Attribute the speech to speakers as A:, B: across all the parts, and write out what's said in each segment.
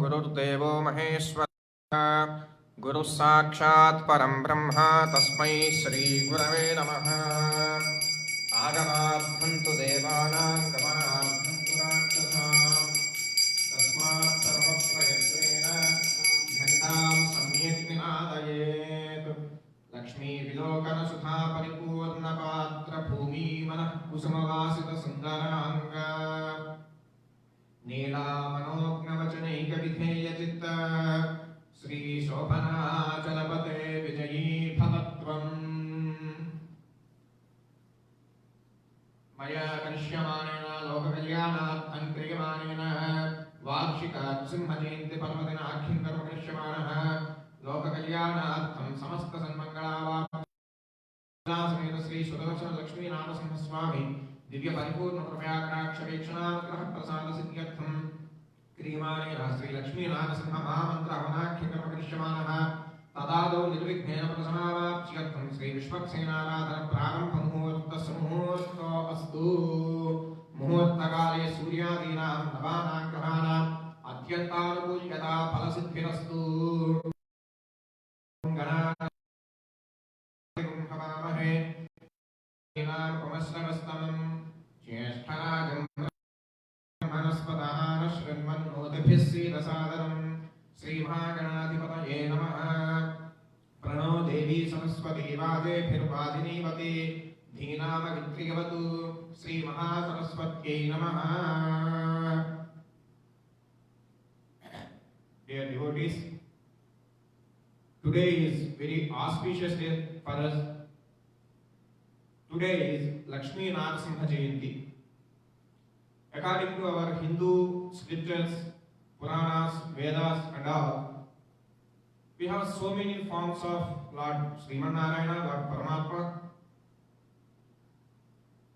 A: गुरुर्देवो महेश्वरः गुरुः साक्षात् परं ब्रह्म तस्मै श्रीगुरवे नमः। आगमार्थं तु देवानां गमनार्थं तु राक्षसां तस्मात् सर्वप्रयत्नेन घण्टां सम्यक् निनादयेत्। लक्ष्मीविलोकनसुधा परिपूर्णपात्रभूमी मनः कुसुमवासितसुन्दराङ्ग नीलामनोज्ञवचनैकविधेयचित्त श्रीशोभनाचलपते विजयी भवत्वम्। मया करिष्यमाणेन लोककल्याणार्थं क्रियमाणेन वार्षिकसिंहजयन्तिपर्वदिनाख्यं कर्म करिष्यमाणः लोककल्याणार्थं समस्तसन्मङ्गलावाप्तिसमेत श्री सुदर्शन लक्ष्मीनारसिंहस्वामी दिव्य परिपूर्ण कृपयाकटाक्षवीक्षणानुग्रह प्रसाद सिद्ध्यर्थं क्रियमाणेन श्री लक्ष्मीनारसिंह महामन्त्र हवनाख्यं कर्म करिष्यमाणः तदादौ निर्विघ्नेन प्रसमावाप्त्यर्थं श्री विश्वक्सेनाराधन प्रारम्भ मुहूर्तो अस्तु। मुहूर्तकाले सूर्यादीनां नवानां ग्रहाणाम् अत्यन्तानुकूल्यता फलसिद्धिरस्तु। गणामहे उपमश्रवस्तमं ज्येष्ठराजं ब्रह्मणस्पतः शृण्वन्नोतिभिः सीदसादरं श्रीमहागणाधिपतये नमः। प्रणो देवी सरस्वती वाजेभिर्वादिनीवती धीनामवित्रियवतु श्रीमहासरस्वत्यै नमः। Dear devotees, today is very auspicious day for us. Today is Lakshmi Narasimha Jayanti. According to our Hindu scriptures, Puranas, Vedas and all, we have so many forms of Lord Sriman Narayana, Lord Paramatma.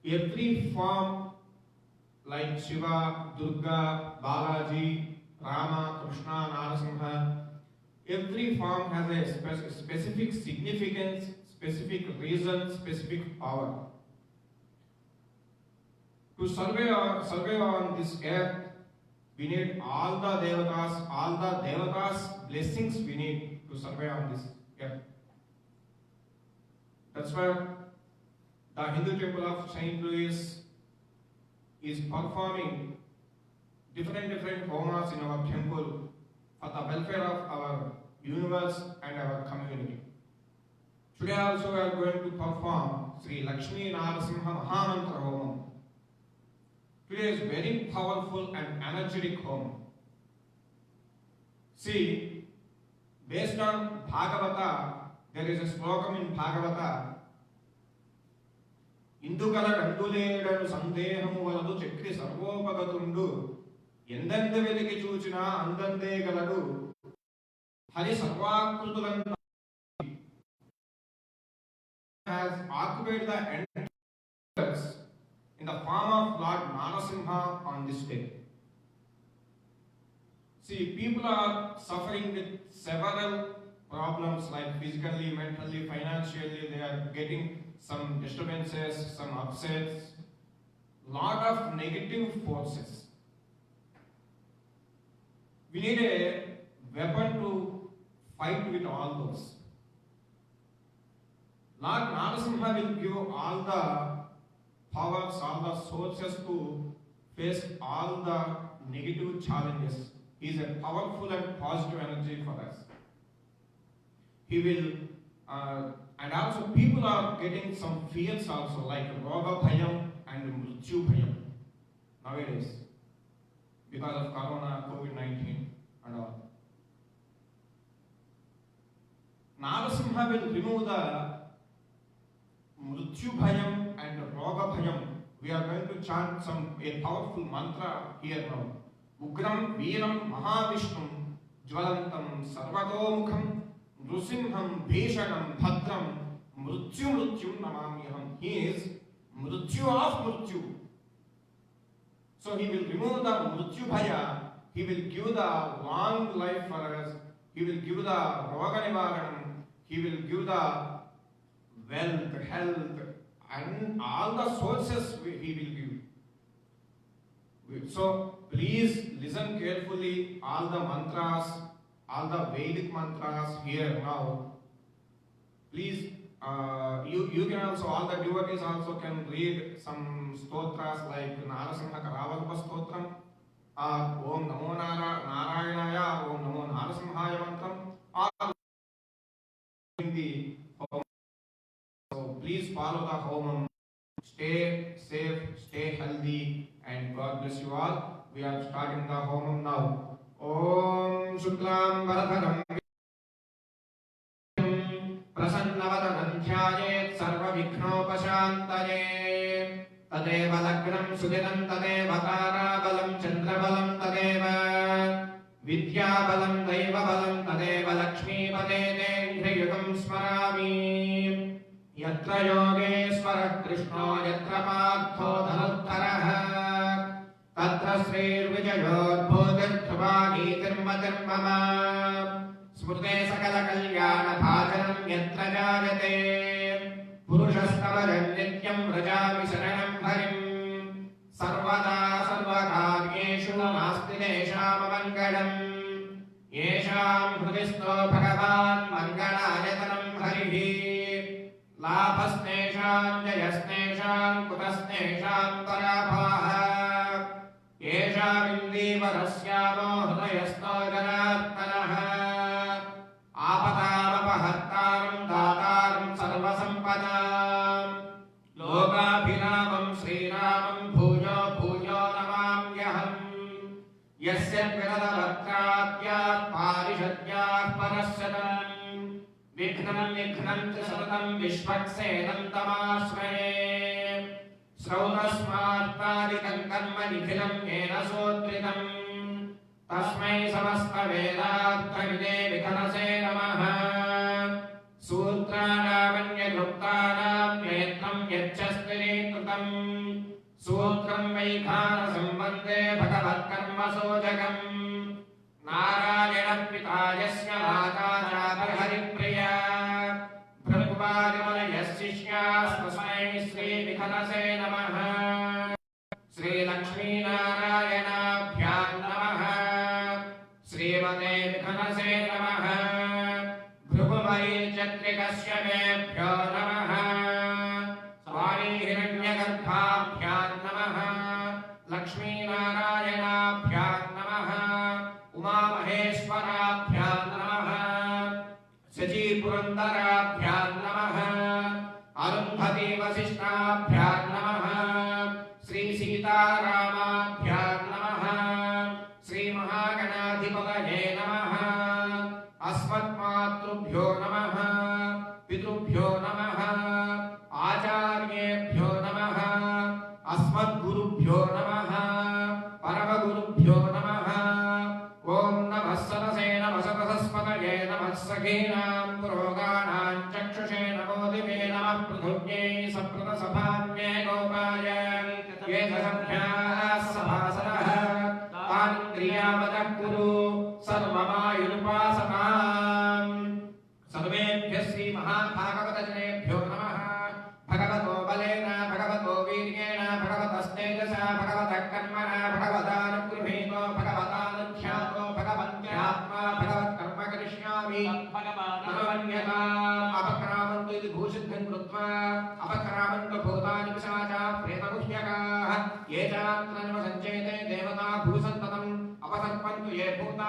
A: Every form like Shiva, Durga, Balaji, Rama, Krishna, Narasimha, every form has a specific significance, specific reason, specific power. To survive on this earth, we need all the devatas blessings we need to survive on this earth. That's why the Hindu temple of Saint Louis is performing different homas in our temple for the welfare of our universe and our community. Today also we are going to perform Sri Lakshmi Narasimha Mahamantra Homam. Today is very powerful and energetic home. See, based on Bhagavata, there is a slokam in Bhagavata. Indukala Randuledanu Sandehamu Valadu Chakri Sarvopagatundu Endante Vediki Chuchina Andante Galadu Hari Sarvakrutulan has occupied the entire in the form of Lord Narasimha on this day. See, people are suffering with several problems like physically, mentally, financially. They are getting some disturbances, some upsets, lot of negative forces. We need a weapon to fight with all those. Lord Narasimha will give all the powers, all the sources to face all the negative challenges. He is a powerful and positive energy for us. He will, and also people are getting some fears also like Roga Bhayam and Mrityu Bhayam nowadays because of Corona, COVID-19 and all. Narasimha will remove the Mrityu Bhayam and Roga Bhayam. We are going to chant a powerful mantra here now. Ugram Veeram Mahavishnu Jvalantam Sarvadomukham Nrusimham Bheshanam Bhadram Mrityu Namamyaham. He is Mrityu of Mrityu. So he will remove the Mrityu Bhaya. He will give the long life for us. He will give the Roga Nivaranam. He will give the wealth, health, and all the sources he will give. So please listen carefully all the mantras, all the Vedic mantras here now. Please, you can also, all the devotees also can read some stotras like Narasimha Karavalpa Stotram, or Om Namo Narayanaya, Om Namo Narasimhaya Mantram, or in the home. So please follow the home. Stay safe, stay healthy, and God bless you all. We are starting the home now. Om Shuklam Varadhanam प्रसन्नवदनं ध्यायेत् सर्वविघ्नोपशान्तये तदेव लग्नं सुदिनं तदेव ताराबलं चन्द्रबलं तदेव विद्याबलं दैवबलं तदेव लक्ष्मीपदे तेन्द्रियुगं स्मरामि यत्र योगेश्वरः कृष्णो यत्र पार्थो धनुर्धरः तत्र श्रीर्विजयोद्भूतिर्ध्रुवा गीतिर्मतिर्मम स्मृते सकलकल्याणभाजनं यत्र जायते पुरुषस्तवजं नित्यं व्रजामि शरणं हरिं सर्वदा सर्वकार्येषु नास्ति तेषाममङ्गलम् येषां हृदि स्थो भगवान् मङ्गलायतनं हरिः लाभस्तेषां जयस्तेषां कुतस्तेषां पराभवः येषामिन्दीवरस्यामो हृदयस्थो जनार्दनः आपदामपहर्तारं दातारं सर्वसम्पदां लोकाभिरामं श्रीरामं भूयो भूयो नमाम्यहम् यस्य विरदवक्त्राद्याः पारिषद्याः परश्चतम् विघ्नं विघ्नं च सततं विश्वक्सेनं तमाश्रये श्रौतस्मात्तादिकं कर्म निखिलं येन सोत्रितम् तस्मै समस्तवेदार्थविदे विकनसे नमः सूत्राणामन्यगुप्तानां प्रयत्नं यच्छस्तिरे कृतम् सूत्रं वैखानसम्बन्धे भगवत्कर्मसोजगम् नारायणः पिता यस्य माता चातर्हरिप्रिया भृगुवादिमलयशिष्यास्तस्मै श्रीविकनसे नमः श्रीलक्ष्मीनारायणाभ्यां नमः श्रीमते विकनसे नमः भृगुमरीचन्द्रिकश्यपेभ्यो नमः स्वामी हिरण्यगर्भाभ्यां नमः लक्ष्मीनारायणाभ्यां नमः उमामहेश्वराभ्यां नमः शचीपुरन्दराभ्यां नमः अरुन्धती वसिष्ठाभ्यां नमः श्री सीतारामाभ्यां नमः श्री महागणाधिपतये नमः अस्मत्मातृभ्यो नमः पितृभ्यो नमः आचार्येभ्यो नमः अस्मद्गुरुभ्यो नमः परमगुरुभ्यो नमः ओम नमः सरसे नमः सरस्वतये नमः सखीनां पुरोगाणां चक्षुषे नमो दिवे नमः पृथुव्यै सप्रतसभान्ये गोपाय ये सभ्याः सभासनः तानिन्द्रियावतः कुरु सर्वमायुरुपासनाम् सर्वेभ्यः श्रीमहाभागवतजनेभ्यो नमः भगवतो बलेन भगवतो वीर्येण भगवतस्तेजसा भगवतः कर्मणा भगवतानुगृहीतो भगवतानुध्यातो भगवन्त्यात्मा भगवत्कर्म करिष्यामि भगवन्यताम् अपक्रामन्तु इति भूषिद्धं कृत्वा अपक्रामन्तु भूतानि पिशाचा प्रेतगुह्यकाः ये चात्र निवसञ्चेते देवता भूसन्ततम् अपसर्पन्तु ये भूता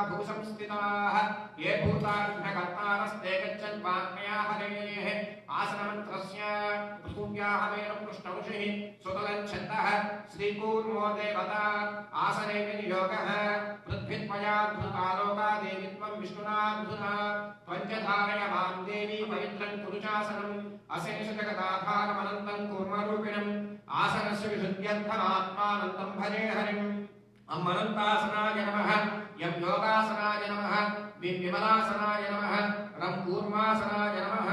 A: भूसंस्थिताः ये भूताभ्यकर्तारस्ते गच्छन् वाग्मया हरेः आसनमन्त्रस्य पृथिव्याः वेन पृष्ठऋषिः सुतलच्छन्दः श्रीकूर्मो देवता आसने विनियोगः पृथ्वीत्वयाद्धृतालोका देवी त्वं विष्णुनाद्धृता त्वञ्च धारय मां देवी पवित्रं कुरुचासनम् अशेषजगदाधारमनन्तं कूर्मरूपिणम् आसनस्य विशुद्ध्यर्थमात्मानन्दं भजे हरिम् अमरन्तासनाय नमः यं योगासनाय नमः विमलासनाय नमः रं कूर्मासनाय नमः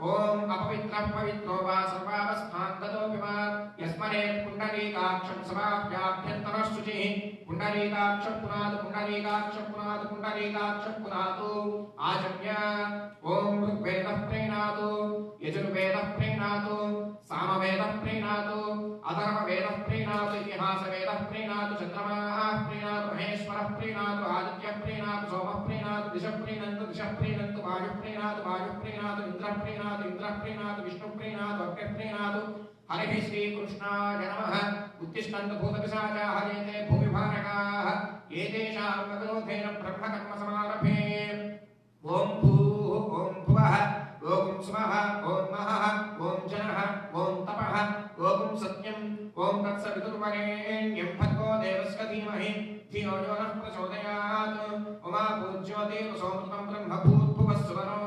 A: ओम अपवित्रः पवित्रो वा सर्वावस्थान् ततोऽपि वा यस्मरेत् पुण्डरीकाक्षं समाभ्याभ्यन्तरः शुचिः पुंडरीकाक्ष पुनाद पुंडरीकाक्ष पुनाद पुंडरीकाक्ष पुनादो आचम्य ओम ऋग्वेदः प्रीणातु यजुर्वेदः प्रीणातु सामवेदः प्रीणातु अथर्ववेदः प्रीणातु इतिहासवेदः प्रीणातु चन्द्रमाः प्रीणातु महेश्वरः प्रीणातु आदित्यः प्रीणातु सोमः प्रीणातु दिशः प्रीणन्तु वायुः प्रीणातु इन्द्रः प्रीणातु विष्णुः प्रीणातु अग्निः प्रीणातु हरिः श्रीकृष्णाय नमः उत्तिष्ठन्तु भूतपिशाचाः एते भूमिभारकाः एतेषां विरोधेन ब्रह्मकर्म समारभे ॐ भूः ॐ भुवः ॐ स्वः ॐ महः ॐ जनः ॐ तपः ॐ सत्यम् ॐ तत्सवितुर्वरेण्यं भर्गो देवस्य धीमहि धियो यो नः प्रचोदयात् उमा पूज्योतिर्सोमृतं ब्रह्म भूर्भुवः सुवरो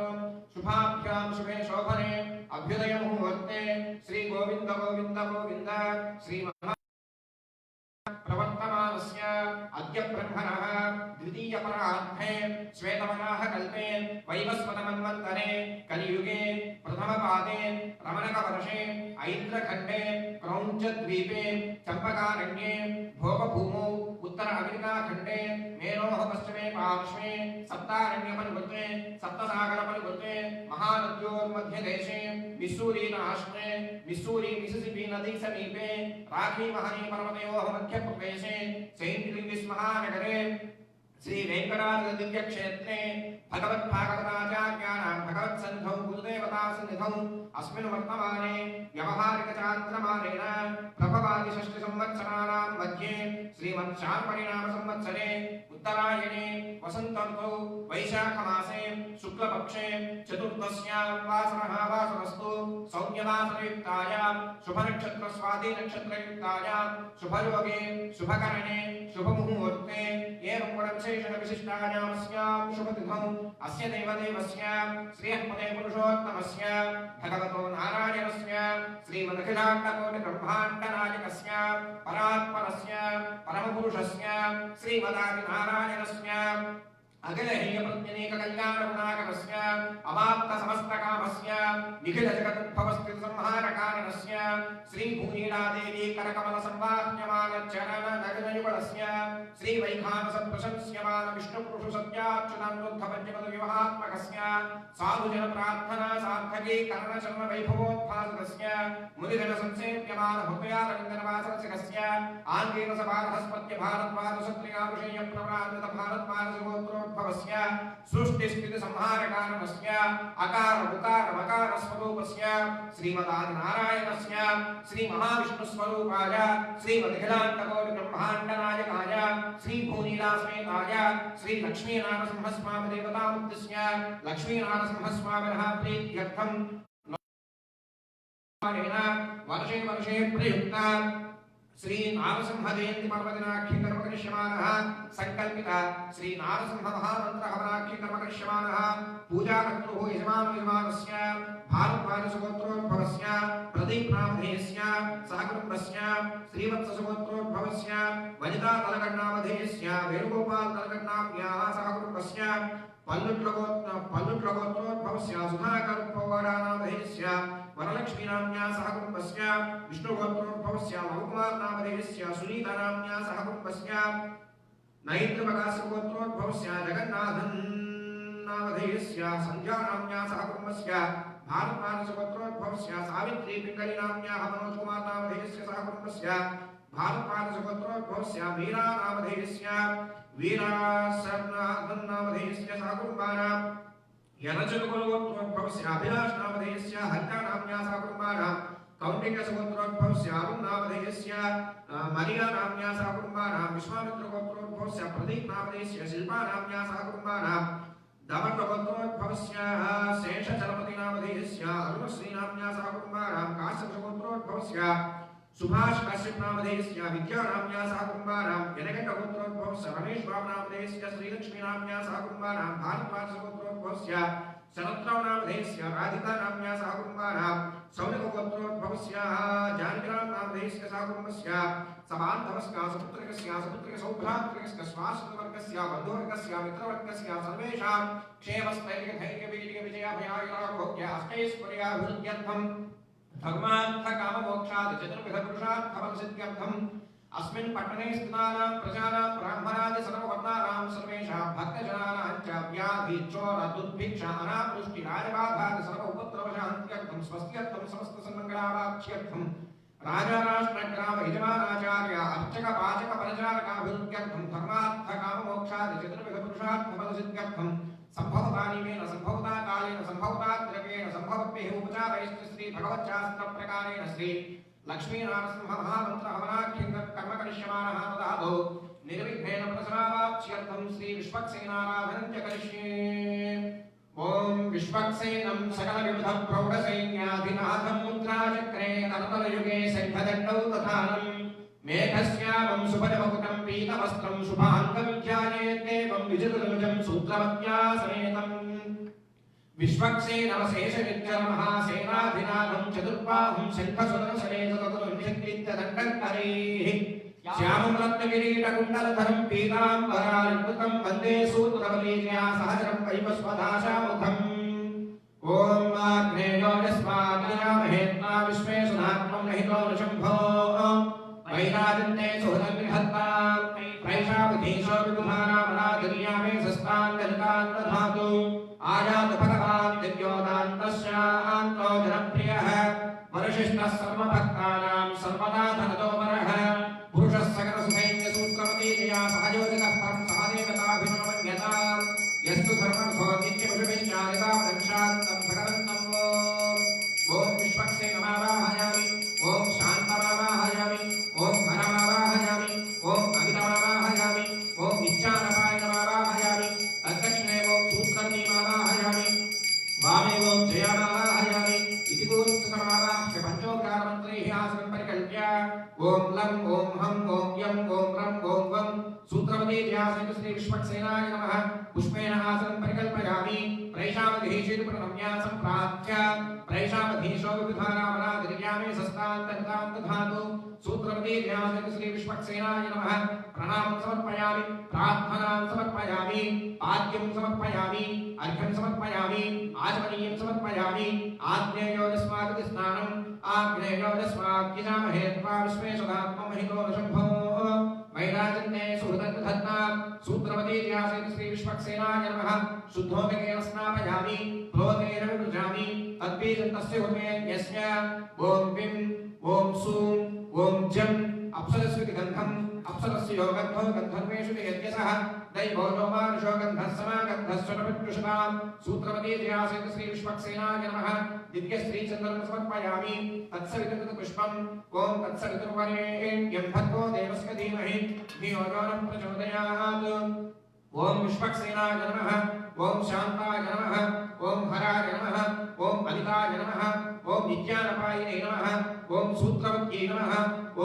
A: शुभाभ्यां शुभे शोभने अभ्युदय मुहूर्ते श्री गोविंद गोविंद गोविंद श्री प्रवर्तमानस्य अद्य ब्रह्मणः द्वितीय परार्थे श्वेतवराह कल्पे वैवस्वतमन्वन्तरे कलियुगे प्रथमपादे रमणकवर्षे ऐन्द्रखण्डे क्रौञ्चद्वीपे चम्पकारण्ये भोगभूमौ उत्तर अमेरिकाखण्डे मेरोः पश्चिमे पार्श्वे सप्तारण्यपरिवृते सप्तसागरपरिवृते महानद्योर्मध्यदेशे मिस्सूरी राष्ट्रे मिस्सूरी मिसिसिपी नदी समीपे राखी महनी पर्वतयोः मध्यप्रदेशे सेंट लुइस महानगरे श्री वेंकटाद्रि दिव्य क्षेत्रे भगवत्भागवताचार्याणां भगवत्सन्निधौ गुरुदेवता सन्निधौ अस्मिन् वर्तमाने व्यवहारिक चान्द्रमानेन प्रभवादि षष्टि संवत्सराणां मध्ये श्रीमत्शार्पणिनाम संवत्सरे उत्तरायणे वसन्त ऋतौ वैशाखमासे शुक्लपक्षे चतुर्दश्यां वासरः वासरस्तु सौम्यवासरयुक्तायां शुभनक्षत्रस्वातिनक्षत्रयुक्तायां शुभयोगे शुभकरणे शुभमुहूर्ते एवं विशिष्टायामस्यां शुभतिथौ अस्य देवदेवस्य श्रीहस्पते पुरुषोत्तमस्य भगवतो नारायणस्य श्रीमदखिलाण्डकोटिब्रह्माण्डनायकस्य परात्परस्य परमपुरुषस्य श्रीमदादिनारायणस्य अखिलहेयप्रत्यनेक कल्याणगुणाकरस्य अवाप्त समस्तकामस्य निखिल जगदुद्भवस्थितिसंहारकारणस्य श्रीभूनीलादेवी करकमलसंवाह्यमानचरणनगरयुगलस्य श्रीवैखानसप्रशंस्यमान विष्णुपुरुषसत्याच्युतानुरुद्धपञ्चपदविवाहात्मकस्य साधुजनप्रार्थना सार्थकीकरणचरणवैभवोत्फासकस्य मुनिजनसंसेव्यमानभव्यारविन्दनवासरसिकस्य आङ्गेन सभारहस्पत्य भारद्वाजसत्रिकाविषयप्रभ्रान्वितभारद्वाजगोत्रो भवस्य सृष्टि स्थिति संहार कारणस्य अकार उकार मकार स्वरूपस्य श्रीमदादि नारायणस्य श्री महाविष्णु स्वरूपाय श्रीमदखिलाण्डकोटि ब्रह्माण्ड नायकाय श्री भूनीलासमेताय श्री लक्ष्मी नारसिंह स्वामी देवतामुद्दिश्य लक्ष्मी नारसिंह स्वामिनः प्रीत्यर्थं वर्षे वर्षे प्रयुक्ता श्री नारसिंह जयंती पर्वदिनाख्य कर्म करिष्यमानः संकल्पिता श्री नारसिंह महामंत्र हवनाख्य कर्म करिष्यमानः पूजा कर्तुः यजमानो यजमानस्य भारद्वाजसुगोत्रोद्भवस्य प्रदीप नामधेयस्य सहकुटुम्बस्य श्रीवत्स सुगोत्रोद्भवस्य वनिता तलगण्णामधेयस्य वेणुगोपाल तलगण्णाभ्याः सहकुटुम्बस्य पल्लुट्लगोत्रोद्भवस्य सुधाकरोपवारानामधेयस्य वरलक्ष्मी नाम्न्या सहकुटुम्बस्य विष्णुगोत्रोद्भवस्य लवकुमार नामधेयस्य सुनीता नाम्न्या सहकुटुम्बस्य नैत्रपकाशगोत्रोद्भवस्य जगन्नाथन् नामधेयस्य संध्या नाम्न्या सहकुटुम्बस्य भारद्वाजसुगोत्रोद्भवस्य सावित्री पिङ्गली नाम्न्याः मनोजकुमार नामधेयस्य सहकुटुम्बस्य भारद्वाजसुगोत्रोद्भवस्य मीरा नामधेयस्य वीरासनाथन् नामधेयस्य सहकुटुम्बानां यनचकुलगोत्रोद्भवस्य अभिलाष नामधेयस्य हरिता नाम्न्या सहकुटुम्बानां कौण्डिन्यसुगोत्रोद्भवस्य अरुण नामधेयस्य मरिया नाम्न्या सहकुटुम्बानां विश्वामित्रगोत्रोद्भवस्य प्रदीप नामधेयस्य शिल्पा नाम्न्या सहकुटुम्बानां दमनगोत्रोद्भवस्य शेषचलपति नामधेयस्य अरुणश्री नाम्न्या सहकुटुम्बानां काश्यपगोत्रोद्भवस्य सुभाष कश्यप नामधेयस्य विद्या नाम्न्या सहकुटुम्बानां यनगण्डगोत्रोद्भवस्य रमेश बाबु नामधेयस्य श्रीलक्ष्मी नाम्न्या सहकुटुम्बानां भारद्वाजसुगोत्रोद्भवस्य शरद्राव नामधेयस्य राधिका नाम्न्या सहकुटुम्बानां सौनकगोत्रोद्भवस्य जानकीराम नामधेयस्य सहकुटुम्बस्य समान्तवस्य सपुत्रकस्य सौभ्रातृकस्य स्वाश्रतवर्गस्य बन्धुवर्गस्य मित्रवर्गस्य सर्वेषां क्षेमस्थैर्यधैर्यवीर्यविजयाभयायुरारोग्य अष्टैश्वर्याभिवृद्ध्यर्थं धर्मार्थकाममोक्षादि चतुर्विधपुरुषार्थफलसिद्ध्यर्थम् अस्मिन् पट्टणे स्थितानां प्रजानां दुर्भिक्षा अनावृष्टि राजबाधादि सर्व उपद्रवशान्त्यर्थं स्वस्त्यर्थं समस्त सन्मङ्गलावाप्त्यर्थं राजा राष्ट्रग्राम यजमानाचार्य अर्चक पाचक परिचारकाभिवृद्ध्यर्थं धर्मार्थ काम मोक्षादि चतुर्विध पुरुषार्थ फलसिद्ध्यर्थं संभवतानिमेन संभवता कालेन संभवता द्रव्येण संभवद्भिः उपचारैश्च श्री भगवच्छास्त्र प्रकारेण श्री लक्ष्मी नारसिंह महामंत्र हवनाख्यं कर्म करिष्यमानः तदादौ निर्विघ्नेन प्रसरावाप्त्यर्थं श्री विश्वक्सेनाराधनं च करिष्ये। ओम विश्वक्सेनं सकलविविध प्रौढसैन्याधिनाथं मुद्राचक्रे नर्तनयुगे शङ्खदण्डौ तथानं मेघश्यामं सुभजमकुटं पीतवस्त्रं शुभाङ्गं ध्यायेत् देवं विजितनुजं सूत्रवत्यासमेतं विश्वक्सेनमशेषविद्यमहासेनाधिनाथं चतुर्बाहुं शङ्खसुदर्शनेतदनुनिषद्विद्यदण्डकरैः श्यामं रत्नकिरीटकुण्डलधरं पीताम्बरालङ्कृतं वन्दे सूत्रवलीजया सहचरं वैवस्वदाशामुखम्। ॐ आग्नेयोजस्माद्यामहेत्ना विश्वेशुधात्मं रहितो नृशम्भो वैराजन्ते सुहृदं विहत्ता प्रैषावधीशो विबुधानामनादिर्यामे सस्तान्दलितान् दधातु आयातु भगवान् दिव्योदान्तस्यान्तो जनप्रियः वरिष्ठः सर्वभक्तानां सर्वदा धनदोपरः पुरुषः सकलसुखैन्यसूत्रमतीजया सहयोजितः परं सहदेवताभिनवन्यता यस्तु धर्मर्थो नित्यपुरुषविश्चारितामदंशान्तं भगवन्तं ॐ विश्वक्सेनमावाहयामि ॐ शान्तमावाहयामि ॐ हरमावाहयामि ॐ अमितमावाहयामि ॐ नित्यानपायनमावाहयामि तद्दक्षिणे ॐ सूत्रमीमावाहयामि वामे ॐ जयामावाहयामि इति गोत्समावाह्य पञ्चोक्तारमन्त्रैः आसनं परिकल्प्य ॐ लं ॐ हं ॐ यं ॐ रं ॐ वं सूत्रवतीजयासेन श्री विश्वक्सेनाय नमः पुष्पेण आसनं परिकल्पयामि प्रैषावधीशीर्प्रणम्या सम्प्रार्थ्य प्रैषावधीशो विविधानामनादिर्यामे सस्तान्तरितां दधातु सूत्रवतीजयासेन श्री विश्वक्सेनाय नमः प्रणामं समर्पयामि प्रार्थनां समर्पयामि पाद्यं समर्पयामि अर्घ्यं समर्पयामि आचमनीयं समर्पयामि आग्नेयोजस्मादिति स्नानम् आग्नेयोजस्माद्यजामहे त्वा विश्वेशदात्मं महितो नशम्भो वैराजन्ते सुहृदन्तधत्ता सूत्रवतीजयासेन श्री विश्वक्सेनाय नमः शुद्धोदकेन स्नापयामि प्लोतेन विभृजामि तद्बीजं तस्य हुमेन्यस्य ॐ विं ॐ सूं ॐ जं अप्सरस्विति गन्धम् अप्सरस्य योगन्धो गन्धर्वेषु यज्ञसः दैवो लोमानुषो गन्धः समागन्धश्चरविष्णुषतां सूत्रवतीजयासेन श्री विश्वक्सेनाय नमः दिव्यश्रीचन्दनं समर्पयामि तत्सवितुर्पुष्पम् ॐ तत्सवितुर्वरेण्यं भर्गो देवस्य धीमहि धियो यो नः प्रचोदयात् ॐ विश्वक्सेनाय नमः ॐ शान्ताय नमः ॐ हराय नमः ॐ अनिताय नमः ॐ नित्यानपायिने नमः ॐ सूत्रवत्यै नमः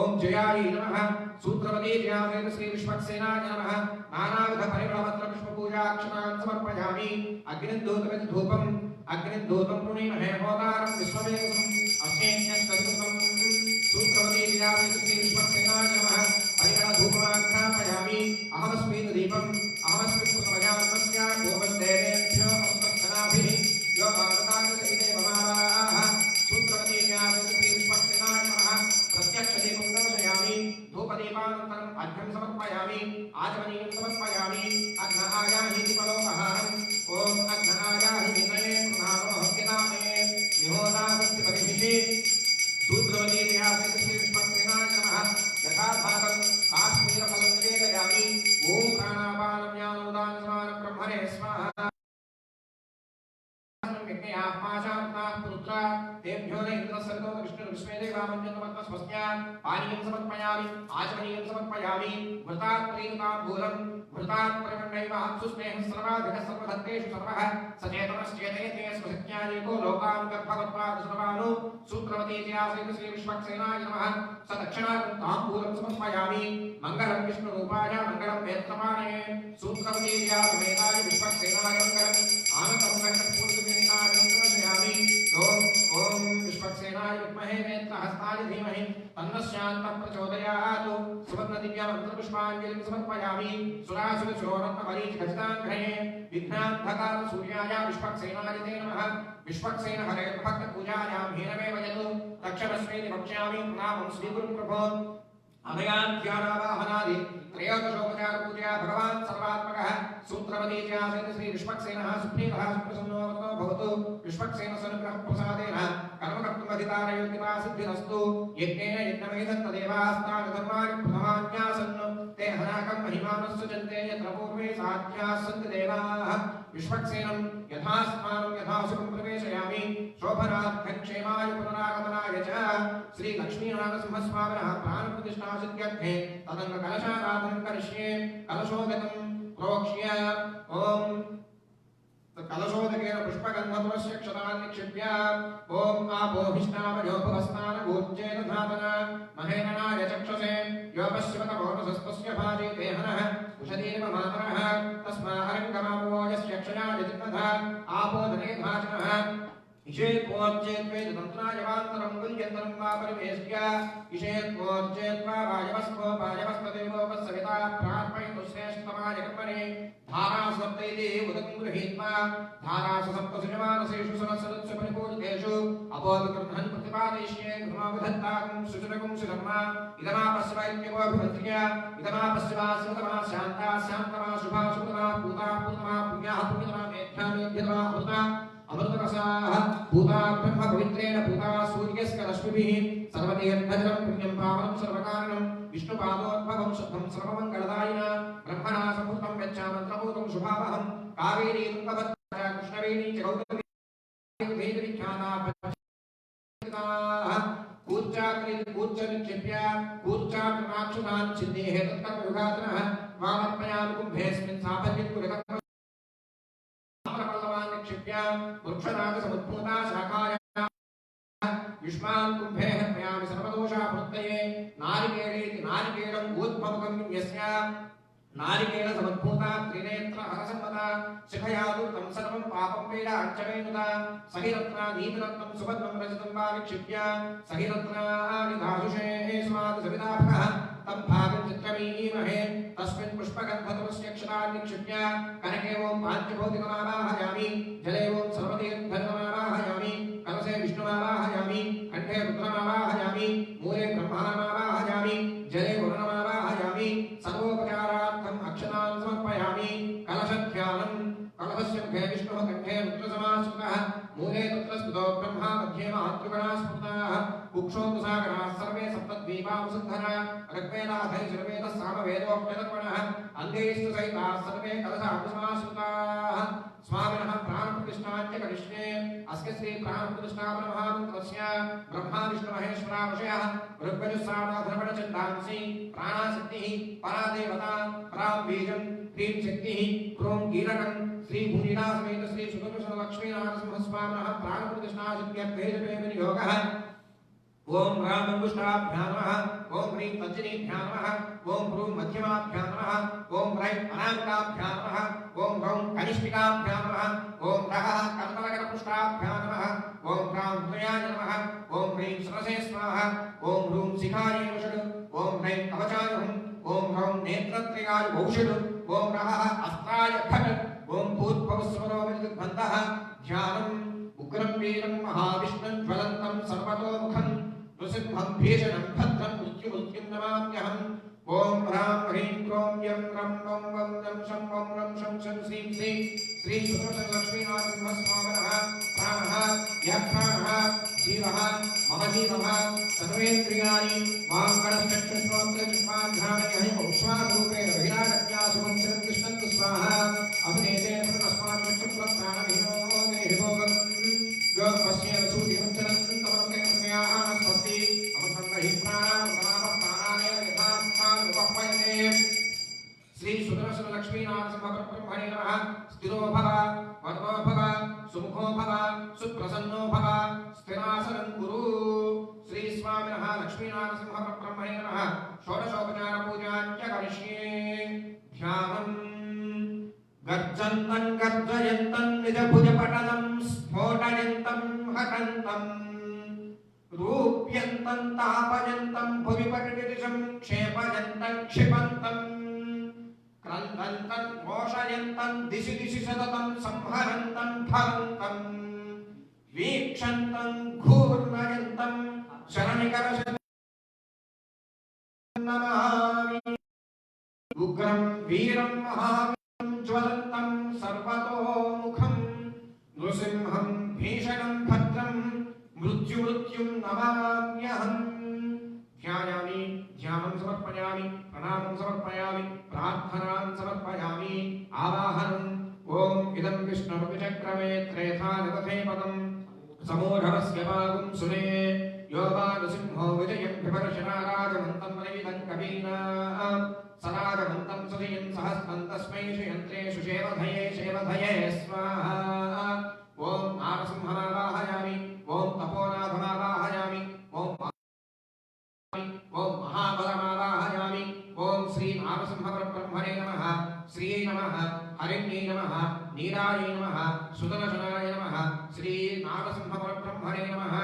A: ॐ जयायै नमः सूत्रवतीजयासेन श्री विश्वक्सेनाय नमः नानाविध परिमलपत्र पुष्पपूजाक्षतान् समर्पयामि अग्निद्धूतविद्धूपम् अग्निद्धूतं पुनीमहे होतारं विश्वमेकम् अस्येन्यस्तदुतं सूत्रवतीजयासेन श्री विश्वक्सेनाय नमः परिमलधूपमाघ्रापयामि अहमस्मीदीपम् अहमस्मित्पुत्रमजातस्य गोपदेवेभ्यो अवस्तनाभिः योगावतारसहिते ममावाः सूत्रवतीजयासेन श्री विश्वक्सेनाय नमः प्रत्यक्षदीपं दर्शयामि धूपदीपानन्तरम् अर्घ्यं समर्पयामि आचमनीयं समर्पयामि अग्नहायाहीति परोपहारम् ॐ अग्नहायाहि विनये कृणानो हव्यतामे निहोदासस्य परिभिषि सूत्रवतीजयासेन श्री विश्वक्सेनाय नमः यथाभागं काश्मीरफलं निवेदयामि ॐ प्राणापानं ज्ञानोदानसमानं ब्रह्मणे स्वाहा पुत्रा तेभ्यो न इंद्रसर्गो विष्णु विश्वेदेवामन्यन्नमत्व स्वस्यान् पानीयं समर्पयामि आचमनीयं समर्पयामि व्रतात् प्रीताम्बूलं व्रतात् प्रमण्डैव सुस्नेहं सर्वाधिकः सर्वधत्तेषु सर्वः सचेतनश्चेतयते स्वसत्यानीको लोकान् गर्भवत्पाद सर्वानु सूत्रवतीजयासेन श्री विश्वक्सेनाय नमः सदक्षिणार्थं ताम्बूलं समर्पयामि मङ्गलं विष्णुरूपाय मङ्गलं वेत्रमाणये सूत्रवतीजयासमेताय विश्वक्सेनाय मङ्गलम् आनन्दं वेङ्कटपूर्णमिन्नाय नमस्यामि ओम विश्वक्सेनाय विद्महे वेत्रहस्ताय धीमहि तन्नः शान्तः प्रचोदयात् सुवर्णदिव्यमन्त्रपुष्पाञ्जलिं समर्पयामि सुरासुरशोरत्नमरीचिखचिताङ्घ्रे विघ्नान्धकारसूर्याय विश्वक्सेनाय ते नमः विश्वक्सेन हरेर्भक्तपूजायां हीनमेव यत् तक्षणस्मेति वक्ष्यामि प्रणामं श्रीगुरुं प्रभो अभयाध्यानावाहनादि त्रयोदशोपचार पूजया भगवान् सर्वात्मकः सूत्रवती च आसीत् श्री विश्वक्सेनः सुप्रीतः सुप्रसन्नो भवतु विश्वक्सेनस्य अनुग्रह प्रसादेन कर्मकर्तुमधिकारयोग्यता सिद्धिरस्तु यज्ञेन यज्ञमेतत्तदेवास्तानि धर्माणि प्रथमान्यासन् ते हनाकं महिमानस्य चन्ते यत्र पूर्वे साध्याः सन्ति देवाः विश्वक्सेनं यथास्थानं यथासुखं प्रवेशयामि शोभनार्थं क्षेमाय पुनरागमनाय च श्री लक्ष्मीनारसिंहस्वामिनः प्राणप्रतिष्ठासिद्ध्यर्थे तदङ्गकलशाराधनं करिष्ये कलशोदकं प्रोक्ष्य ॐ कलशोदकेन पुष्पगन्धपुरस्य क्षतान् निक्षिप्य ॐ आपोहिष्णावयो भुवस्नानगोच्चेन धातन महेरणाय चक्षसे यो पश्चिमतमोनसस्तस्य भाजे देहनः उषधीव मातरः तस्मारङ्गमावो यस्य क्षयादितिर्नधा आपोदने भाजनः इषेत्वोच्चेद्वेदतन्त्रायवान्तरं गुल्यन्तरं वा परिवेश्य इषेत्वोच्चेद्वा वायवस्को वायवस्तदेवोपस्सविता प्रार्पयतु श्रेष्ठतमाय कर्मणे धारासप्तैति उदकं गृहीत्वा धारासप्तसृजमानसेषु सहस्रस्य परिपूरितेषु अपोविगृह्णन् प्रतिपादयिष्ये घृमाविधत्ताकं सुचरकं सुधर्मा इदमापश्यवैत्यवोऽभिमन्त्र्य इदमापश्यवा शिवतमा शान्ता शान्तमा शुभा शुभतमा पूता पूतमा पुण्यः पुण्यतमा मेध्या मेध्यतमा अमृता अमृतरसाः पूता ब्रह्म पवित्रेण पूता सूर्यस्य रश्मिभिः सर्वतीर्थजलं पुण्यं पावनं सर्वकारणं विष्णुपादोद्भवं शुद्धं सर्वमङ्गलदायिना ब्रह्मणा सम्भूतं यच्चामन्त्रभूतं शुभावहं कावेरी तुङ्गभद्रा कृष्णवेणी च गौतमी वेदविख्याता कूर्चाग्निक्षिप्य कूर्चाग्नाक्षुतान् छिन्नेः तत्कर्मयुगात्मनः वामर्पयामि कुम्भेऽस्मिन् साफल्यं वृक्षराजसमुद्भूता शाखाय युष्मान् कुम्भे हत्यामि सर्वदोषापृत्तये नारिकेलेति नारिकेलम् ऊर्ध्वमुखं यस्य नारिकेल समुद्भूता त्रिनेत्र हरसम्मता शिखयादुर्गं सर्वं पापं वेदा अच्चवेनुता सहिरत्ना नीतिरत्नं सुभद्रं रचितं वा विक्षिप्य सहिरत्नानि धातुषे स्वाद सविताभः तं भागं चित्रमीमहे तस्मिन् पुष्पगन्धतमस्य क्षतान् निक्षिप्य कनके ओं पाञ्चभौतिकमावाहयामि जले ओं सर्वतीर्थमावाहयामि कलशे विष्णुमावाहयामि कण्ठे रुद्रमावाहयामि मूले ब्रह्मामावाहयामि जले वरुणमावाहयामि सर्वोपचारार्थम् अक्षतान् समर्पयामि कलशध्यानं कलशस्य मुखे विष्णुः कण्ठे रुद्रसमाश्रितः मूले तत्र स्थितो ब्रह्मा मध्ये महात्रिगुणाः स्मृताः कुक्षोन्दुसागराः सर्वे सप्तद्वीपावसुन्धरा ऋग्वेदाधैर्वेदः सामवेदोऽप्यतर्पणः अन्धैस्तु सहिताः सर्वे कलशाब्दसमाश्रिताः स्वामिनः प्राणप्रतिष्ठाञ्च करिष्ये अस्य श्री प्राणप्रतिष्ठापनमहामन्त्रस्य ब्रह्मा विष्णुमहेश्वरा ऋषयः ऋग्वजुस्सामाधर्मणछन्दांसि प्राणाशक्तिः परा देवता परां बीजं ह्रीं शक्तिः क्रों कीलकं श्री भूनिलासमेत श्री सुदर्शन लक्ष्मीनारसिंहस्वामिनः प्राणप्रतिष्ठासिद्ध्यर्थे जपे विनियोगः ओम राम अंगुष्ठाभ्यां नमः ओम ह्रीं तज्जनीभ्यां नमः ओम भ्रूं मध्यमाभ्यां नमः ओम रैं अनामिकाभ्यां नमः ओम रौं कनिष्ठिकाभ्यां नमः ओम रः कर्तलकरपुष्टाभ्यां नमः ओम रां हृदयाय नमः ओम ह्रीं सरसे स्वाहा ओम ह्रूं शिखाय वषट् ओम रैं कवचाय हुं ओम रौं नेत्रत्रयाय भौषट् ओम रः अस्त्राय फट् ओम भूत्भवस्वरो विद्बन्धः ध्यानम् उग्रं वीरं महाविष्णुं ज्वलन्तं सर्वतोमुखं नृसिंहं भीषणं भद्रं मृत्युमृत्युं नमाम्यहम् ओम ह्रां ह्रीं क्रों यं रं वं वं यं शं वं रं शं शं श्रीं श्रीं श्री सुदर्शनलक्ष्मीनारसिंहस्वामिनः प्राणः यः प्राणः जीवः मम जीवः सर्वेन्द्रियाणि वाङ्मनश्चक्षुश्रोत्रजिह्वाघ्राणयः विराटज्ञा सुमन्त्रं तिष्ठन्तु स्वाहा अभिनेते तस्मात् विष्णुप्राणविनो देहि भोगम् योग पश्येन सूर्यवञ्चनं तमन्तेन स्वस्ति अमृतं हि प्राणानामेव यथास्थानं उपह्वयते श्री सुदर्शन लक्ष्मीनारसिंहब्रह्मणे नमः स्थिरो भव वरदो भव सुमुखो भव सुप्रसन्नो भव स्थिरासनं कुरु श्री स्वामिनः लक्ष्मीनारसिंहब्रह्मणे नमः षोडशोपचार पूजाञ्च करिष्ये ध्यानम् गर्जन्तं गर्जयन्तं निजभुजपटलं स्फोटयन्तं हटन्तं रूप्यन्तं तापयन्तं भुवि पटिदिशं क्षेपयन्तं क्षिपन्तं क्रन्दन्तं घोषयन्तं दिशि दिशि सततं संहरन्तं फलन्तं वीक्षन्तं घूर्णयन्तं शरणिकरशं नमामि उग्रं वीरं महावीरं ज्वलन्तं सर्वतोमुखं नृसिंहं भीषणं भद्रं मृत्युं नमाम्यहम् ध्यायामि ध्यानं समर्पयामि प्रणामं समर्पयामि प्रार्थनां समर्पयामि आवाहनम् ओम इदं विष्णुर्विचक्रमे त्रेधा नवथे पदं समूढमस्य भागं सुने यो वा नृसिंहो विजयं विपर्शनाराजमन्तं वनविदं कवीना सराजमन्तं सुजयं सहस्रं तस्मै श्रीयन्त्रेषु शेवधये स्वाहा ओम नारसिंहमावाहयामि ओम तपोनाथमावाहयामि ओम महाबलमावाहयामि ओम श्री नारसिंहपरब्रह्मणे नमः श्री नमः हरिण्ये नमः नीराये नमः सुदर्शनाय नमः श्री नारसिंहपरब्रह्मणे नमः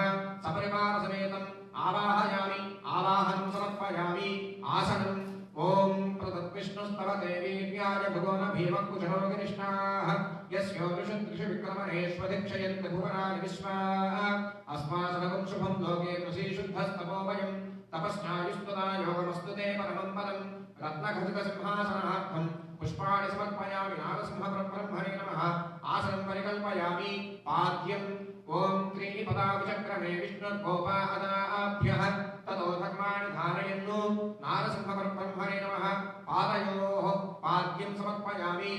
A: सपरिवार समेतम् आवाहयामि आवाहनं समर्पयामि आसनम् ओम प्रतद्विष्णुस्तवते वीर्याय भगवान् भीमकुशलो गिरिष्णाः यस्यो वृषदृशविक्रमणेष्वधिक्षयन्ति भुवनानि विश्वा अस्मासनगं शुभं लोके प्रसीशुद्धस्तमो वयं तपस्यायुस्तदा योगमस्तु ते परमं पदं रत्नखचितसिंहासनार्थं पुष्पाणि समर्पयामि नारसिंहपरब्रह्मणे नमः आसनं परिकल्पयामि पाद्यम् ओम त्रिपदाविचक्रमे विष्णुर्गोपादाभ्यः ततो धर्माणि धारयन्नु नारसिंहपरब्रह्मणे नमः पादयोः पाद्यं समर्पयामि